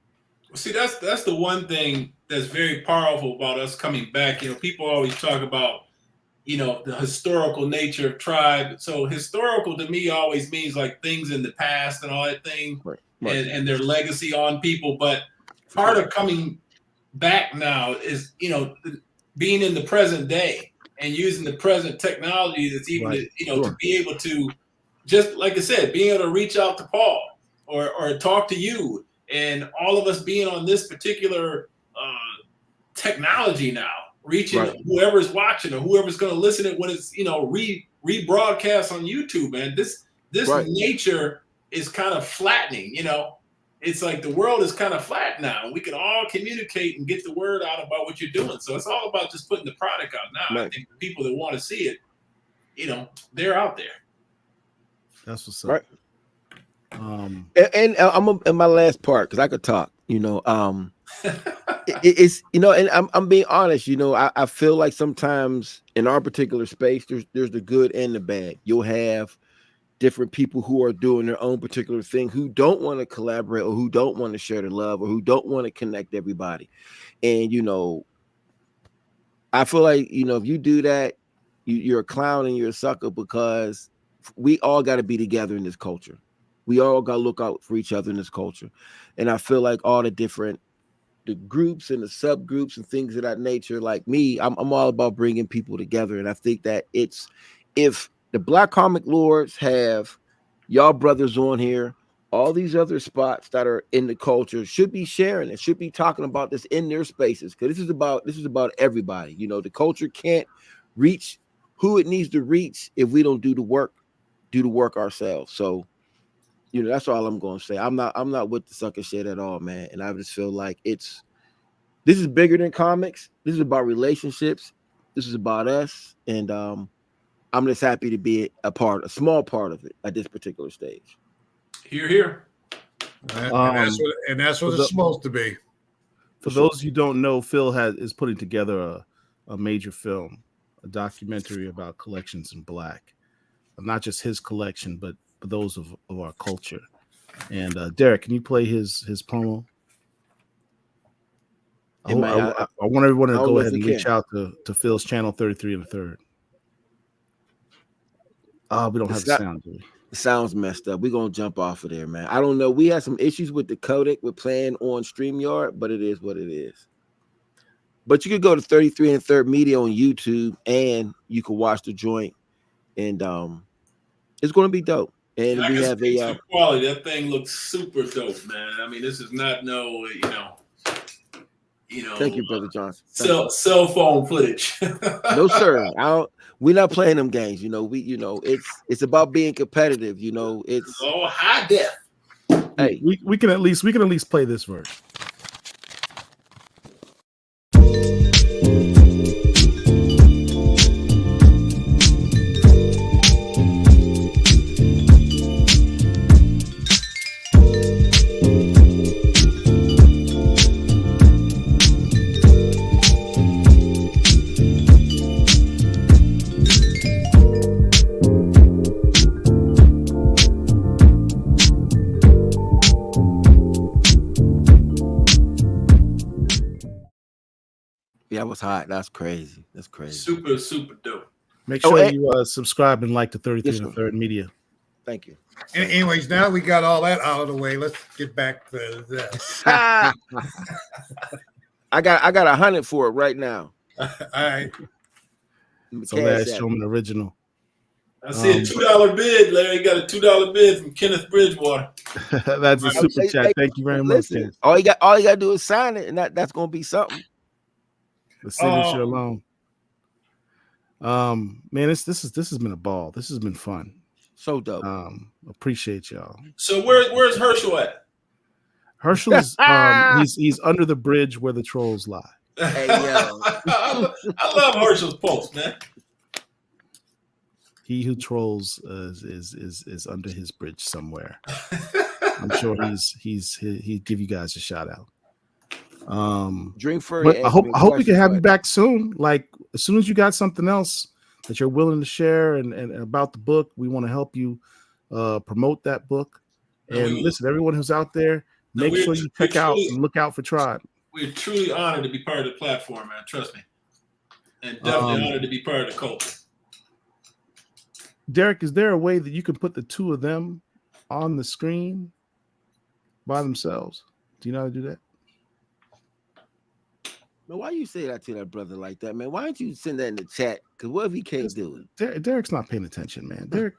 See, that's the one thing that's very powerful about us coming back. You know, people always talk about, you know, the historical nature of tribe. So historical to me always means like things in the past and all that thing, Right. And their legacy on people. But part of coming back now is, you know, being in the present day and using the present technology that's even, to be able to, just like I said, being able to reach out to Paul or talk to you, and all of us being on this particular technology now, reaching whoever's watching or whoever's going to listen to it when it's, you know, rebroadcast on YouTube, man. This nature is kind of flattening, you know. It's like the world is kind of flat now. We can all communicate and get the word out about what you're doing. So it's all about just putting the product out now. I think the people that want to see it, you know, they're out there. That's what's up. Right. And I'm in my last part because I could talk, you know. It's, you know, and I'm being honest, you know. I feel like sometimes in our particular space, there's the good and the bad. You'll have different people who are doing their own particular thing, who don't want to collaborate or who don't want to share the love or who don't want to connect everybody. And you know, I feel like, you know, if you do that, you're a clown and you're a sucker, because we all got to be together in this culture. We all got to look out for each other in this culture. And I feel like all the groups and the subgroups and things of that nature, like me, I'm all about bringing people together. And I think that if the Black Comic Lords have y'all brothers on here, all these other spots that are in the culture should be sharing it, should be talking about this in their spaces, because this is about everybody. You know, the culture can't reach who it needs to reach if we don't do the work ourselves. So, you know, that's all I'm going to say. I'm not with the sucker shit at all, man. And I just feel like this is bigger than comics. This is about relationships. This is about us. And I'm just happy to be a small part of it at this particular stage. Here. And that's what it's supposed to be. For those who don't know, Phil is putting together a major film, a documentary about collections in Black. Not just his collection, but those of our culture. And Derek, can you play his promo? I want everyone to go ahead and reach out to Phil's channel 33 and a third. We don't have the sound, do we? The sound's messed up. We're gonna jump off of there, man. I don't know. We had some issues with the codec with playing on StreamYard, but it is what it is. But you could go to 33 and a third media on YouTube, and you can watch the joint, and it's gonna be dope. And we have a quality. That thing looks super dope, man. I mean, this is not Thank you, Brother Johnson. Cell phone footage. No, sir. We're not playing them games. You know, it's about being competitive. You know, it's all high def. Hey, we can at least play this version. That was hot. That's crazy. That's crazy. Super, super dope. Make sure you subscribe and like the 33 and a third media. Thank you. And anyways, now we got all that out of the way. Let's get back to this. I got 100 for it right now. All right. So that's Stroman original. I see a $2 bid, Larry. Got a $2 bid from Kenneth Bridgewater. That's a super chat. Thank you very much. Ken. All you gotta do is sign it, and that's gonna be something. The signature alone. Man, this has been a ball. This has been fun. So dope. Appreciate y'all. So where's Herschel at? Herschel's he's under the bridge where the trolls lie. Hey, yo. I love Herschel's post, man. He who trolls is under his bridge somewhere. I'm sure he'd give you guys a shout out. Drink for but I hope we can have you back soon. Like as soon as you got something else that you're willing to share and about the book, we want to help you promote that book. And listen, everyone who's out there, make sure you check out and look out for Todd. We're truly honored to be part of the platform, man. Trust me. And definitely honored to be part of the culture. Derek, is there a way that you can put the two of them on the screen by themselves? Do you know how to do that? Man, why you say that to that brother like that, man? Why don't you send that in the chat? Because what if he can't do it? Derek's not paying attention, man. Derek,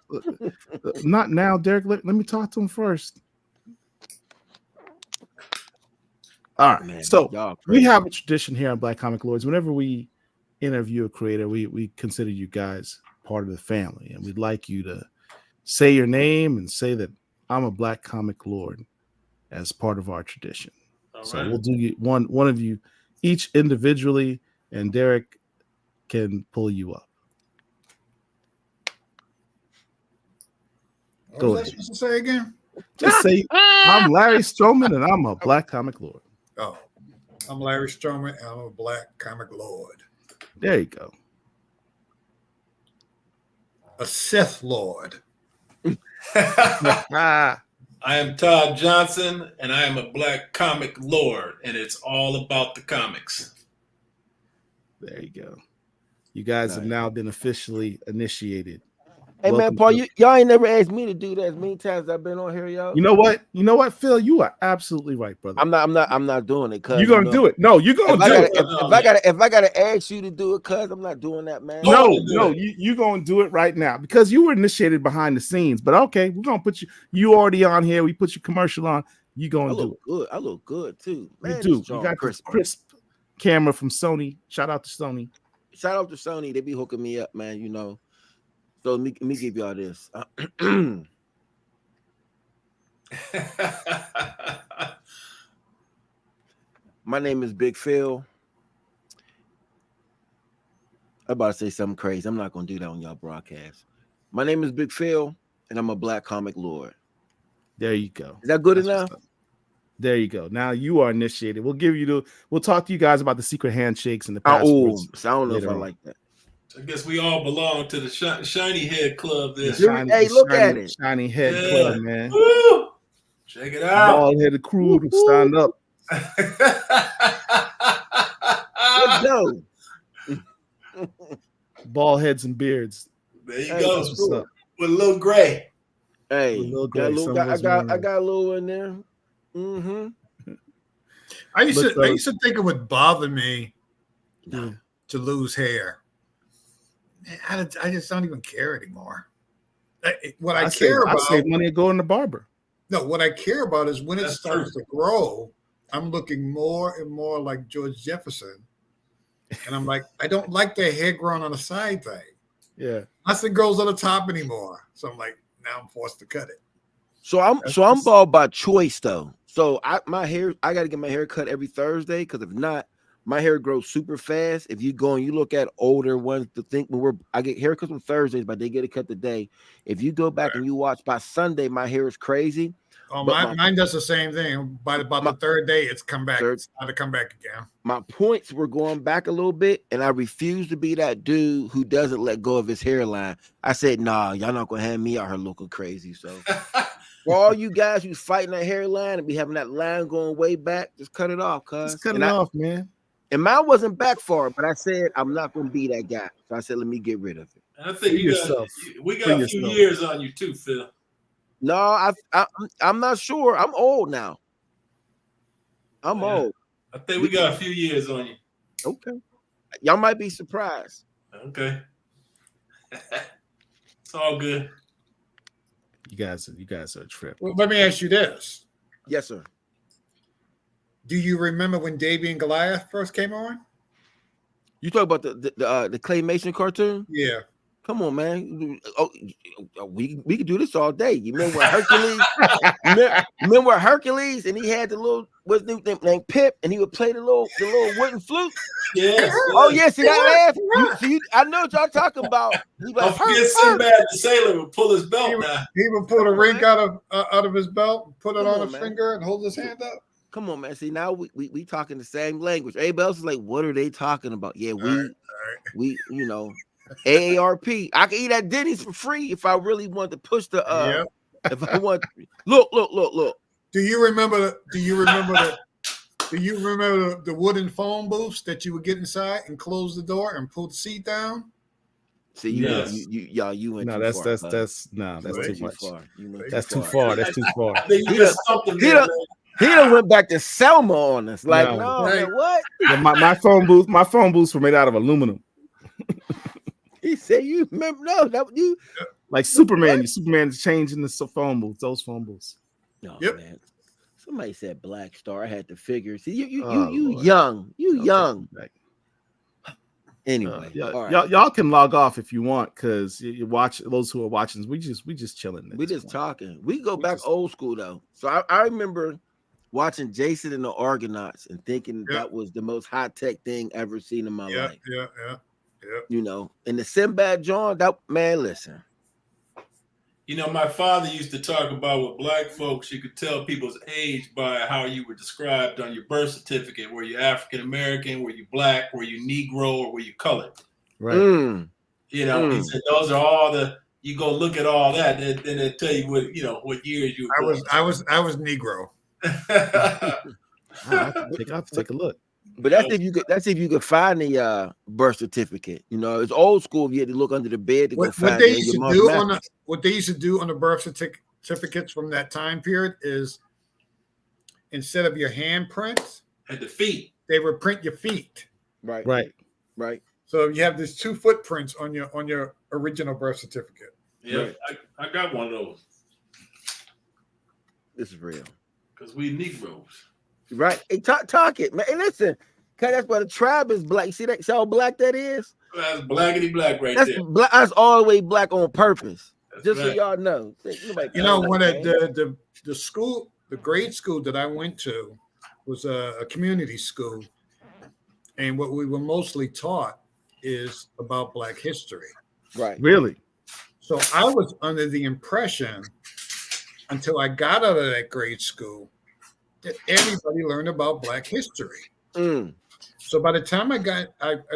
not now, Derek. Let me talk to him first. All right. Man, so we have a tradition here on Black Comic Lords. Whenever we interview a creator, we consider you guys part of the family, and we'd like you to say your name and say that I'm a Black Comic Lord as part of our tradition. So we'll do you one of you each individually, and Derek can pull you up. What was I supposed to say again? Just say I'm Larry Stroman and I'm a Black Comic Lord. Oh, I'm Larry Stroman and I'm a Black Comic Lord. There you go. A Sith Lord. I am Todd Johnson, and I am a Black Comic Lord, and it's all about the comics. There you go. You guys have now been officially initiated. Hey, welcome, man, Paul, y'all ain't never asked me to do that as many times I've been on here, y'all. You know what, Phil? You are absolutely right, brother. I'm not doing it. You're gonna do it. No, you're gonna do it. If I gotta ask you to do it, cuz I'm not doing that, man. No, you're gonna do it right now because you were initiated behind the scenes. But okay, we're gonna put you already on here. We put your commercial on. You gonna do it. Good. I look good too. Man, you do. You got this crisp camera from Sony. Shout out to Sony. Shout out to Sony. They be hooking me up, man. You know. So let me give y'all this. My name is Big Phil. I'm about to say something crazy. I'm not going to do that on y'all broadcast. My name is Big Phil, and I'm a Black Comic Lord. There you go. Is that good enough? There you go. Now you are initiated. We'll talk to you guys about the secret handshakes and the passwords. I don't know if I like that. I guess we all belong to the Shiny Head Club. Look at it. Shiny Head Club, man. Woo! Check it out. Bald-headed crew to stand up. Let's go. Bald heads and beards. There you go. With a little gray. Hey, I got a little in there. Mm-hmm. I used to think it would bother me to lose hair. I just don't even care anymore. I save money and go in the barber. No, what I care about is when it starts to grow, I'm looking more and more like George Jefferson. And I'm like, I don't like the hair growing on the side thing. Yeah. Nothing grows on the top anymore. So I'm like, now I'm forced to cut it. So I'm bald by choice though. So I got to get my hair cut every Thursday because if not, my hair grows super fast. If you go and you look at older ones, I get haircuts on Thursdays, but they get it cut today. If you go back and you watch by Sunday, my hair is crazy. Oh, mine does the same thing. By about the third day, it's come back. It's time to come back again. My points were going back a little bit, and I refuse to be that dude who doesn't let go of his hairline. I said, nah, y'all not gonna have me out here looking crazy. So for all you guys who's fighting that hairline and be having that line going way back, just cut it off, cuz. Just cut it off, man. And mine wasn't back far, but I said I'm not going to be that guy. So I said, let me get rid of it. I think we got a few years on you too, Phil. No, I'm not sure. I'm old now. I'm old. I think we got a few years on you. Okay. Y'all might be surprised. Okay. It's all good. You guys are a trip. Well, let me ask you this. Yes, sir. Do you remember when Davy and Goliath first came on? You talk about the claymation cartoon? Yeah. Come on, man. Oh, we could do this all day. You remember when Hercules? remember Hercules, and he had the little what's his name named Pip, and he would play the little wooden flute. Yes. Oh yeah, see that laugh? I know what y'all talking about. He Don't forget Sinbad the sailor would pull his belt down. He would pull a ring out of his belt, put it on his man. finger, and hold his hand up. Come on, man. See, now we talking the same language. Everybody else is like, what are they talking about? Yeah, we you know, AARP. I can eat at Denny's for free if I really want to push the if I want. Look. Do you remember the wooden phone booths that you would get inside and close the door and pull the seat down? See, Yes. you went No, too that's far. that's too much. Far. That's too far. That's too far. I think you missed something there, man. He done went back to Selma on us. Like, No. man, what? Yeah, my phone booths were made out of aluminum. He said, you remember? No, that you Like Superman. Superman's changing the phone booths. Those phone booths. no, Yep. man. Somebody said Black Star. I had to figure. See, you Lord. young. You Okay, young. right. Anyway, all right. y'all can log off if you want, because you watch those who are watching. We just chilling. We just talking. We go back old school though. So I remember watching Jason and the Argonauts and thinking that was the most high tech thing ever seen in my life. Yeah. You know, and the Sinbad John, that man, listen. You know, my father used to talk about with black folks, you could tell people's age by how you were described on your birth certificate. Were you African American? Were you black? Were you Negro? Or were you colored? Right. You know, he said those are all the. You go look at all that, then they tell you what years you. I was Negro. I have to take a look. But that's if you could find the birth certificate. You know, it's old school. You had to look under the bed to go find it. What they used to do on the birth certificates from that time period is, instead of your handprints at the feet, they would print your feet. Right. So you have these 2 footprints on your original birth certificate. Yeah, Right. I got one of those. This is real. Because we Negroes. Right. Hey, talk it, man. Hey, listen, cause that's why the tribe is black. See that? See how black that is? That's blackity black right that's there. Black. That's all the way black on purpose. That's Just right. so y'all know. You know, when the school, the grade school that I went to was a community school, and what we were mostly taught is about Black history. Right. Really? So I was under the impression, until I got out of that grade school, that everybody learned about Black history. So by the time I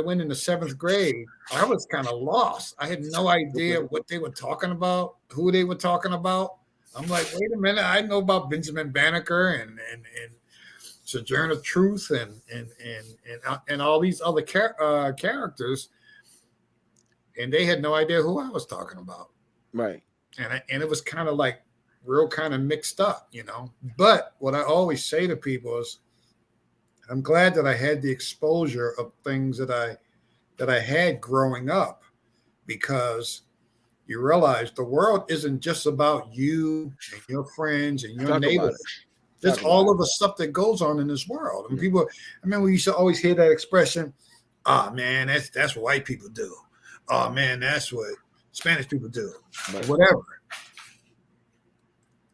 went into 7th grade, I was kind of lost. I had no idea what they were talking about, who they were talking about. I'm like, wait a minute, I know about Benjamin Banneker and Sojourner Truth and all these other characters, and they had no idea who I was talking about. Right. And it was kind of like real kind of mixed up, you know. But what I always say to people is, I'm glad that I had the exposure of things that I had growing up, because you realize the world isn't just about you and your friends and your neighbors. There's all of the stuff that goes on in this world. And people, I mean, we used to always hear that expression, "Oh man, that's what white people do. Oh man, that's what Spanish people do." Right. Whatever.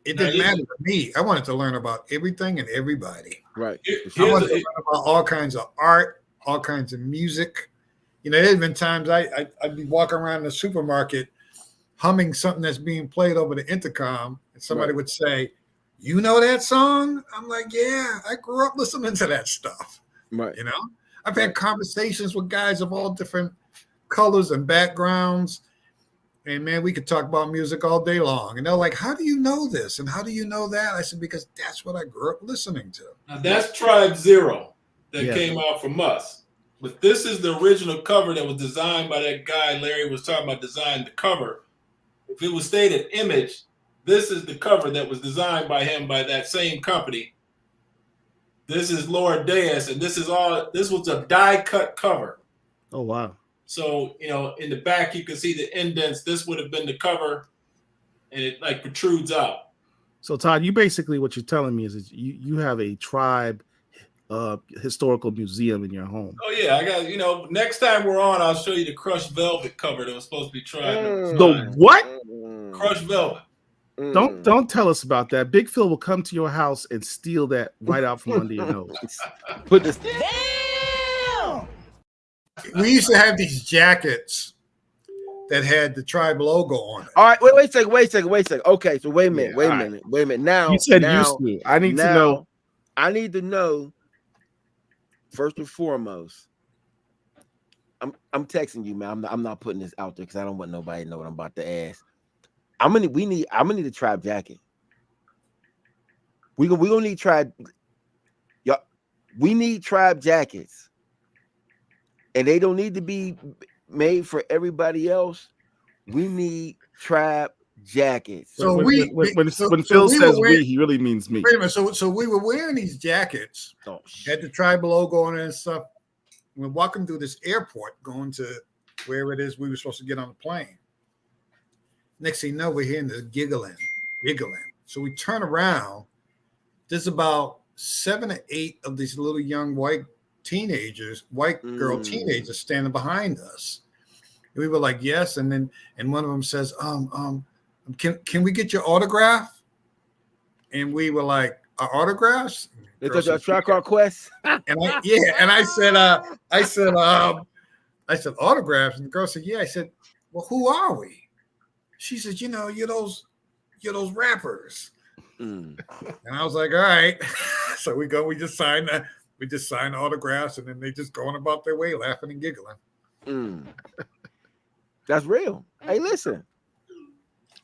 It didn't matter to me. I wanted to learn about everything and everybody. Right. I wanted to learn about all kinds of art, all kinds of music. You know, there's been times I'd be walking around the supermarket humming something that's being played over the intercom, and somebody would say, "You know that song?" I'm like, "Yeah, I grew up listening to that stuff." Right. You know, I've had conversations with guys of all different colors and backgrounds. And man, we could talk about music all day long. And they're like, "How do you know this? And how do you know that?" I said, "Because that's what I grew up listening to." Now that's Tribe Zero that came out from us. But this is the original cover that was designed by that guy Larry was talking about, designing the cover. If it was stated Image, this is the cover that was designed by him by that same company. This is Lord Deus, and this was a die cut cover. Oh wow. So, in the back, you can see the indents. This would have been the cover, and it like protrudes out. So, Todd, you basically, what you're telling me is that you have a tribe historical museum in your home. Oh, yeah. I got, next time we're on, I'll show you the crushed velvet cover that was supposed to be tribe number 5. The what? Crushed velvet. Don't tell us about that. Big Phil will come to your house and steal that right out from under your nose. Put this. Damn! We used to have these jackets that had the tribe logo on it. All right, wait a second. Okay, so wait a minute. Now you said used to. I need to know. I need to know. First and foremost, I'm texting you, man. I'm not putting this out there because I don't want nobody to know what I'm about to ask. I'm gonna need a tribe jacket. We gonna need tribe. Y'all, we need tribe jackets, and they don't need to be made for everybody else. We need tribe jackets. So when Phil says we, he really means me. Wait a minute. So we were wearing these jackets, had the tribe logo on it and stuff. We're walking through this airport, going to wherever it is we were supposed to get on the plane. Next thing you know, we're hearing this giggling. So we turn around. There's about 7 or 8 of these little young white girl teenagers standing behind us. And we were like, yes. And one of them says, can we get your autograph? And we were like, our autographs? They took a track our quest. And I said, autographs. And the girl said, yeah. I said, well, who are we? She said, you're those rappers. And I was like, all right. So we just sign autographs, and then they just going about their way, laughing and giggling. That's real. Hey, listen.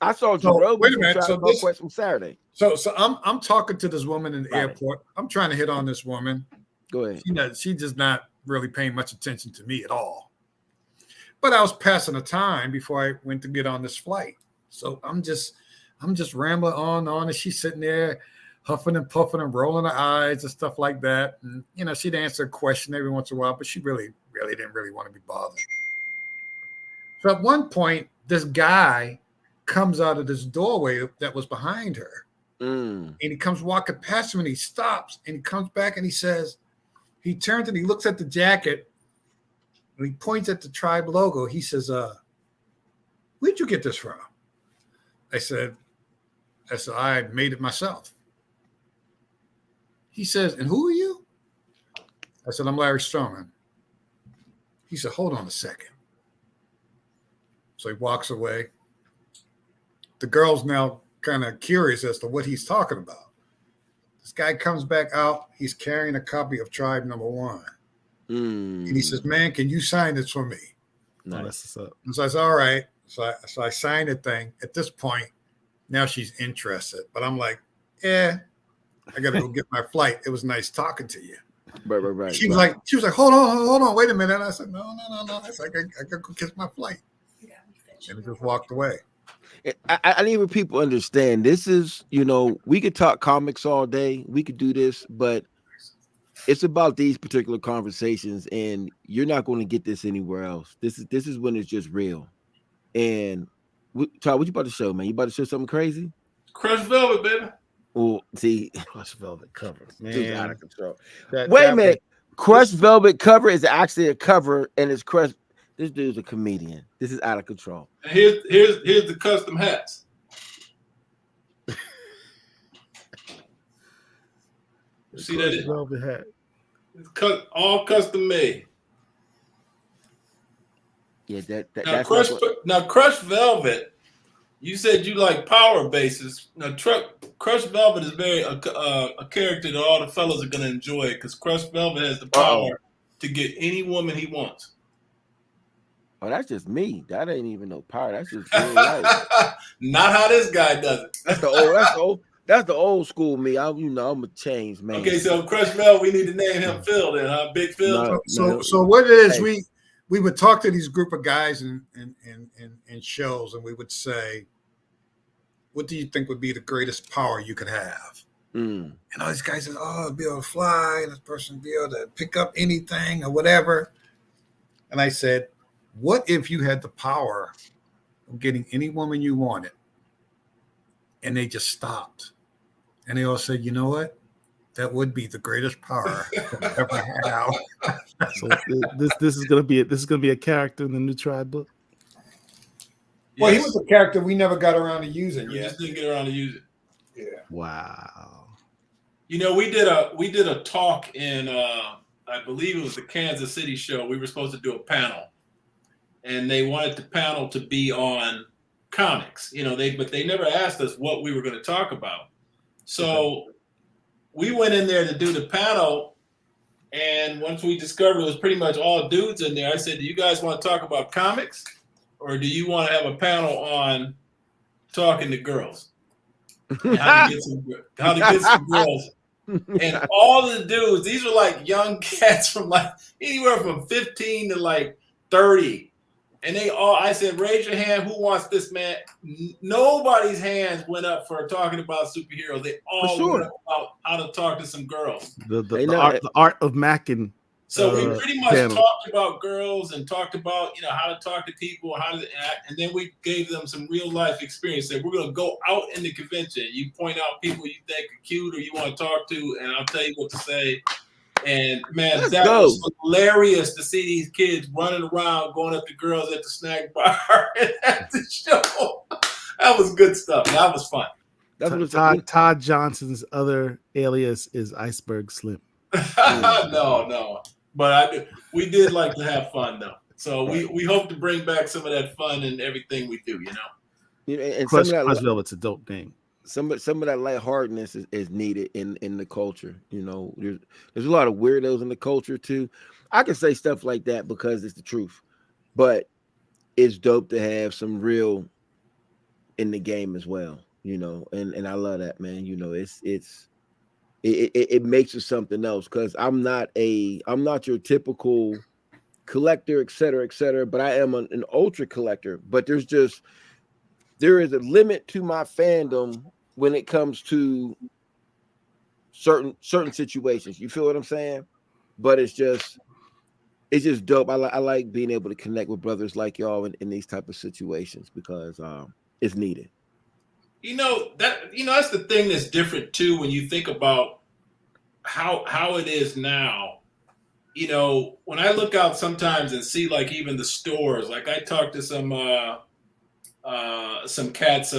I saw Jerome. Wait a minute. So this from Saturday. So I'm talking to this woman in the airport. I'm trying to hit on this woman. Go ahead. She's just not really paying much attention to me at all. But I was passing the time before I went to get on this flight. So I'm just rambling on, and she's sitting there huffing and puffing and rolling her eyes and stuff like that. And she'd answer a question every once in a while, but she really didn't want to be bothered. So at one point, this guy comes out of this doorway that was behind her. And he comes walking past him, and he stops, and he comes back, and he turns and he looks at the jacket, and he points at the tribe logo. He says, where'd you get this from? I said, I made it myself. He says, and who are you? I said, I'm Larry Stroman. He said, hold on a second. So he walks away. The girl's now kind of curious as to what he's talking about. This guy comes back out. He's carrying a copy of Tribe Number 1. And he says, man, can you sign this for me? Nice. And so I said, all right. So I signed the thing. At this point, now she's interested. But I'm like, I got to go get my flight. It was nice talking to you. Right. She was like, hold on, wait a minute. And I said, no. It's like I got to go kiss my flight. And he just walked away. I need people to understand this is, we could talk comics all day. We could do this, but it's about these particular conversations, and you're not going to get this anywhere else. This is when it's just real. And Todd, what you about to show, man? You about to show something crazy? Crushed velvet, baby. Well, see, crushed velvet cover, man, just out of control. Wait a minute, crushed velvet cover is actually a cover, and it's crushed. This dude's a comedian. This is out of control. And here's the custom hats. See that? Velvet hat. It's all custom made. Yeah, now crushed velvet. You said you like power bases. Now crushed velvet is very a character that all the fellas are gonna enjoy because crushed velvet has the power to get any woman he wants. Oh, that's just me. That ain't even no power. That's just real life. Not how this guy does it. That's the old school me. I'm a change man. Okay, so Crush Velvet, we need to name him Phil then, huh? Big Phil. So what it is, we would talk to these group of guys in shows, and we would say, what do you think would be the greatest power you could have? And all these guys said, be able to fly, this person be able to pick up anything or whatever. And I said, What if you had the power of getting any woman you wanted, and they just stopped, and they all said, "You know what? That would be the greatest power to ever have." So this is gonna be a character in the new Tribe book. Well, he was a character we never got around to using We yet. just didn't get around to use it. Yeah. Wow. You know, we did a talk in I believe it was the Kansas City show. We were supposed to do a panel, and they wanted the panel to be on comics. You know, but they never asked us what we were going to talk about. So we went in there to do the panel, and once we discovered it was pretty much all dudes in there, I said, "Do you guys want to talk about comics, or do you want to have a panel on talking to girls? And how to get some girls?" And all the dudes, these were like young cats from like anywhere from 15 to like 30. And I said, "Raise your hand. Who wants this, man?" Nobody's hands went up for talking about superheroes. They all went up about how to talk to some girls. The art of Mackin. So we pretty much talked about girls and talked about, you know, how to talk to people, how to act, and then we gave them some real life experience. Said, we're going to go out in the convention. You point out people you think are cute or you want to talk to, and I'll tell you what to say. And man, that was hilarious to see these kids running around, going up to girls at the snack bar and at the show. That was good stuff. That was fun. Todd Johnson's other alias is Iceberg Slim. No. But we did like to have fun though. So we hope to bring back some of that fun in everything we do, you know. And Crush Velvet's a dope name. Some of that lightheartedness is needed in the culture. You know, there's a lot of weirdos in the culture too. I can say stuff like that because it's the truth, but it's dope to have some real in the game as well. You know, and I love that, man. You know, it makes it something else because I'm not your typical collector, et cetera, but I am an ultra collector. But there is a limit to my fandom when it comes to certain situations. You feel what I'm saying? But it's just dope. I like being able to connect with brothers like y'all in these type of situations because it's needed. You know, that's the thing that's different too when you think about how it is now. You know, when I look out sometimes and see like even the stores, like I talked to some cats,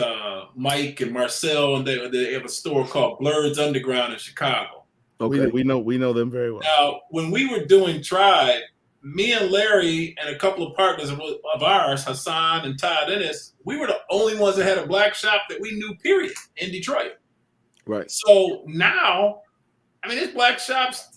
Mike and Marcel, and they have a store called Blurred's Underground in Chicago. Okay. We know them very well. Now, when we were doing Tribe, me and Larry and a couple of partners of ours, Hassan and Todd Ennis, we were the only ones that had a black shop that we knew, period, in Detroit. Right. So now, I mean, there's black shops.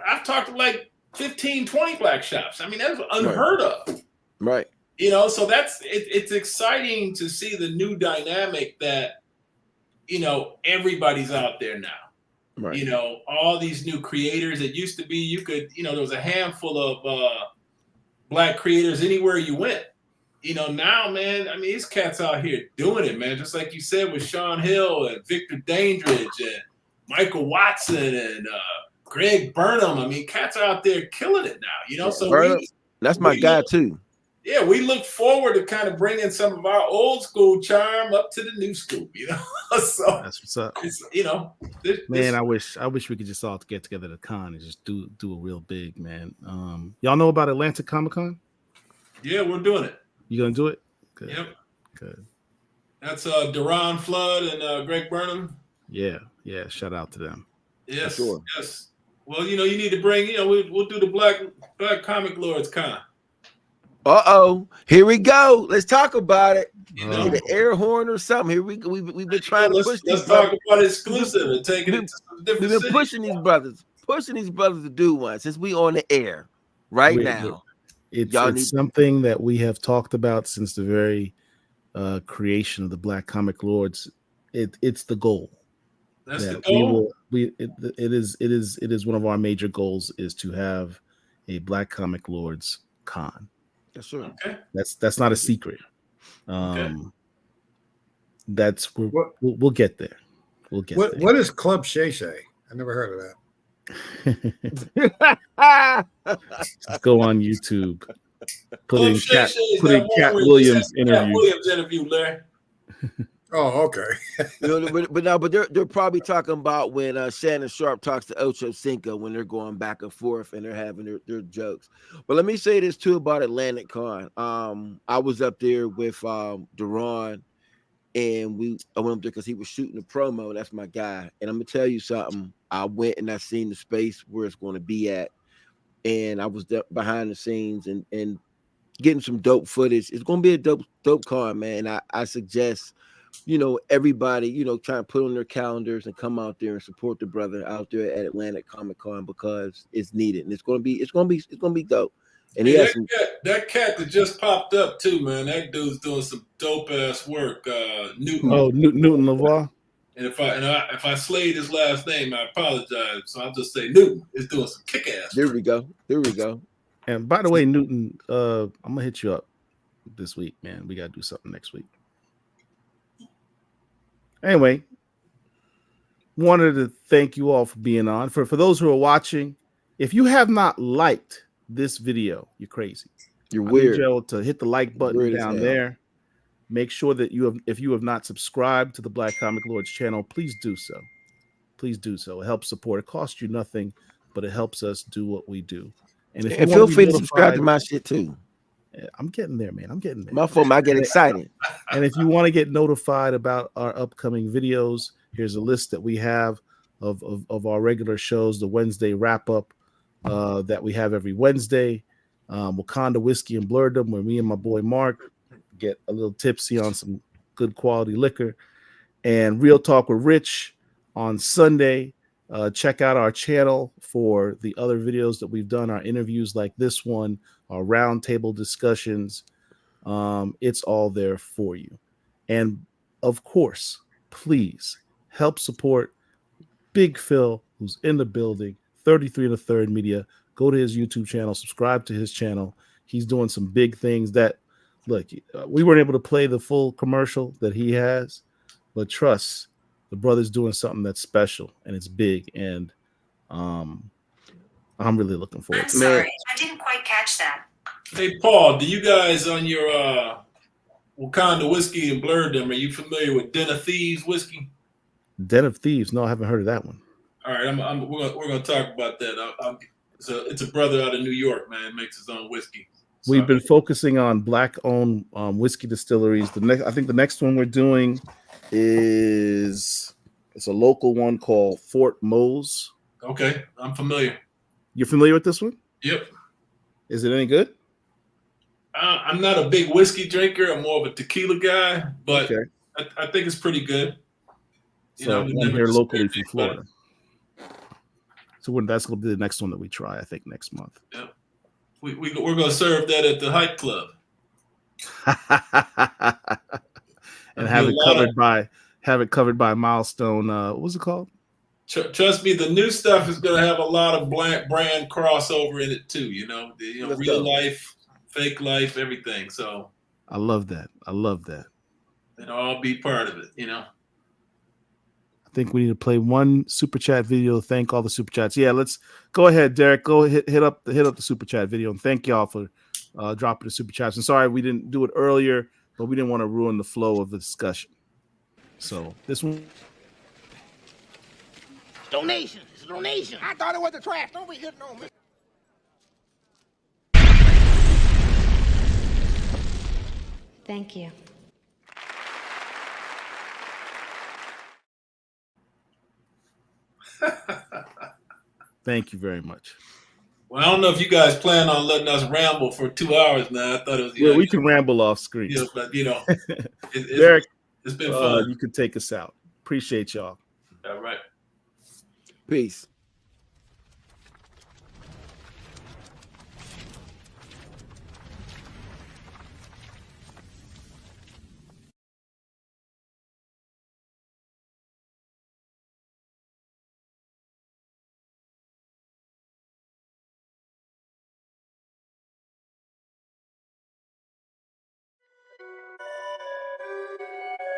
I've talked to like 15, 20 black shops. I mean, that's unheard of. Right. You know, so it's exciting to see the new dynamic that, you know, everybody's out there now. Right. You know, all these new creators. It used to be you could, you know, there was a handful of black creators anywhere you went. You know, now, man, I mean, these cats out here doing it, man. Just like you said with Sean Hill and Victor Dandridge and Michael Watson and Greg Burnham. I mean, cats are out there killing it now. You know, so that's my guy too. Yeah, we look forward to kind of bringing some of our old school charm up to the new school, you know. So that's what's up. You know, I wish we could just all get together at a con and just do a real big, man. Y'all know about Atlanta Comic Con? Yeah, we're doing it. You gonna do it? Good. Yep. Good. That's Deron Flood and Greg Burnham. Yeah. Shout out to them. Yes. Sure. Yes. Well, you know, you need to bring. You know, we'll do the Black Comic Lords Con. Here we go. Let's talk about it. You know, the air horn or something. Here we go. We've been trying to push these. Let's talk about exclusive and taking it to some different cities. We've been pushing these brothers to do one since we on the air now. It's something that we have talked about since the very creation of the Black Comic Lords. It's the goal. That's the goal. It is one of our major goals is to have a Black Comic Lords con. Yes, sir. Okay. That's not a secret. Okay. We'll get there. What is Club Shay Shay? I never heard of that. Just go on YouTube. Put Club in Shay Cat, Shay is put that in one Cat where Williams Cat interview. Williams interview, Larry. Oh, okay. But they're probably talking about when Shannon Sharp talks to Ocho Cinco when they're going back and forth and they're having their jokes. But let me say this too about Atlantic Con. I was up there with Deron, and I went up there because he was shooting a promo. That's my guy. And I'm gonna tell you something. I went and I seen the space where it's going to be at, and I was behind the scenes and getting some dope footage. It's going to be a dope con, man. I suggest, everybody, try and put on their calendars and come out there and support the brother out there at Atlantic Comic Con because it's needed and it's going to be dope. And hey, he has that cat that just popped up too, man. That dude's doing some dope ass work. Newton. Oh, Newton LaVar. And if I slayed his last name, I apologize. So I'll just say Newton is doing some kick ass. There we go. And by the way, Newton, I'm gonna hit you up this week, man. We gotta do something next week. Anyway, wanted to thank you all for being on. For those who are watching, if you have not liked this video, you're crazy. You're weird. I need you to hit the like button down there. Make sure that if you have not subscribed to the Black Comic Lords channel, please do so. Please do so. It helps support. It costs you nothing, but it helps us do what we do. And if you feel free to subscribe to my shit too. I'm getting there, man. I'm getting there. My phone, I get excited. And if you want to get notified about our upcoming videos, here's a list that we have of our regular shows, the Wednesday wrap up that we have every Wednesday. Wakanda Whiskey and Blurdom, where me and my boy Mark get a little tipsy on some good quality liquor. And Real Talk with Rich on Sunday. Check out our channel for the other videos that we've done, our interviews like this one, our roundtable discussions. It's all there for you. And of course, please help support Big Phil, who's in the building, 33 and a third media. Go to his YouTube channel, subscribe to his channel. He's doing some big things that, look, we weren't able to play the full commercial that he has, but trust, the brother's doing something that's special and it's big. And I'm really looking forward to it. I'm sorry, I didn't quite catch that. Hey, Paul, do you guys on your Wakanda Whiskey and Blurdom, are you familiar with Den of Thieves whiskey? Den of Thieves? No, I haven't heard of that one. All right, we're gonna talk about that. It's a brother out of New York, man, makes his own whiskey. So, we've been focusing on Black-owned whiskey distilleries. I think the next one we're doing it's a local one called Fort Mose. Okay, I'm familiar. You're familiar with this one? Yep. Is it any good? I'm not a big whiskey drinker. I'm more of a tequila guy, but okay. I think it's pretty good. So one here locally from Florida. So that's going to be the next one that we try, I think, next month. Yeah. We're going to serve that at the Hype Club. And have it covered by Milestone. What was it called? Trust me, the new stuff is going to have a lot of brand crossover in it too. Real life, fake life, everything. So I love that. It'll all be part of it. I think we need to play one super chat video. Thank all the super chats. Yeah, let's go ahead, Derek. Go hit up the super chat video and thank y'all for dropping the super chats. And sorry we didn't do it earlier, but we didn't want to ruin the flow of the discussion. So this one. Donation. It's a donation. I thought it was the trash. Don't be hitting on me. Thank you. Thank you very much. Well, I don't know if you guys plan on letting us ramble for 2 hours now. I thought it was. Yeah, we can ramble off screen. Yeah, but Derek, it's been fun. You could take us out. Appreciate y'all. All right. Peace.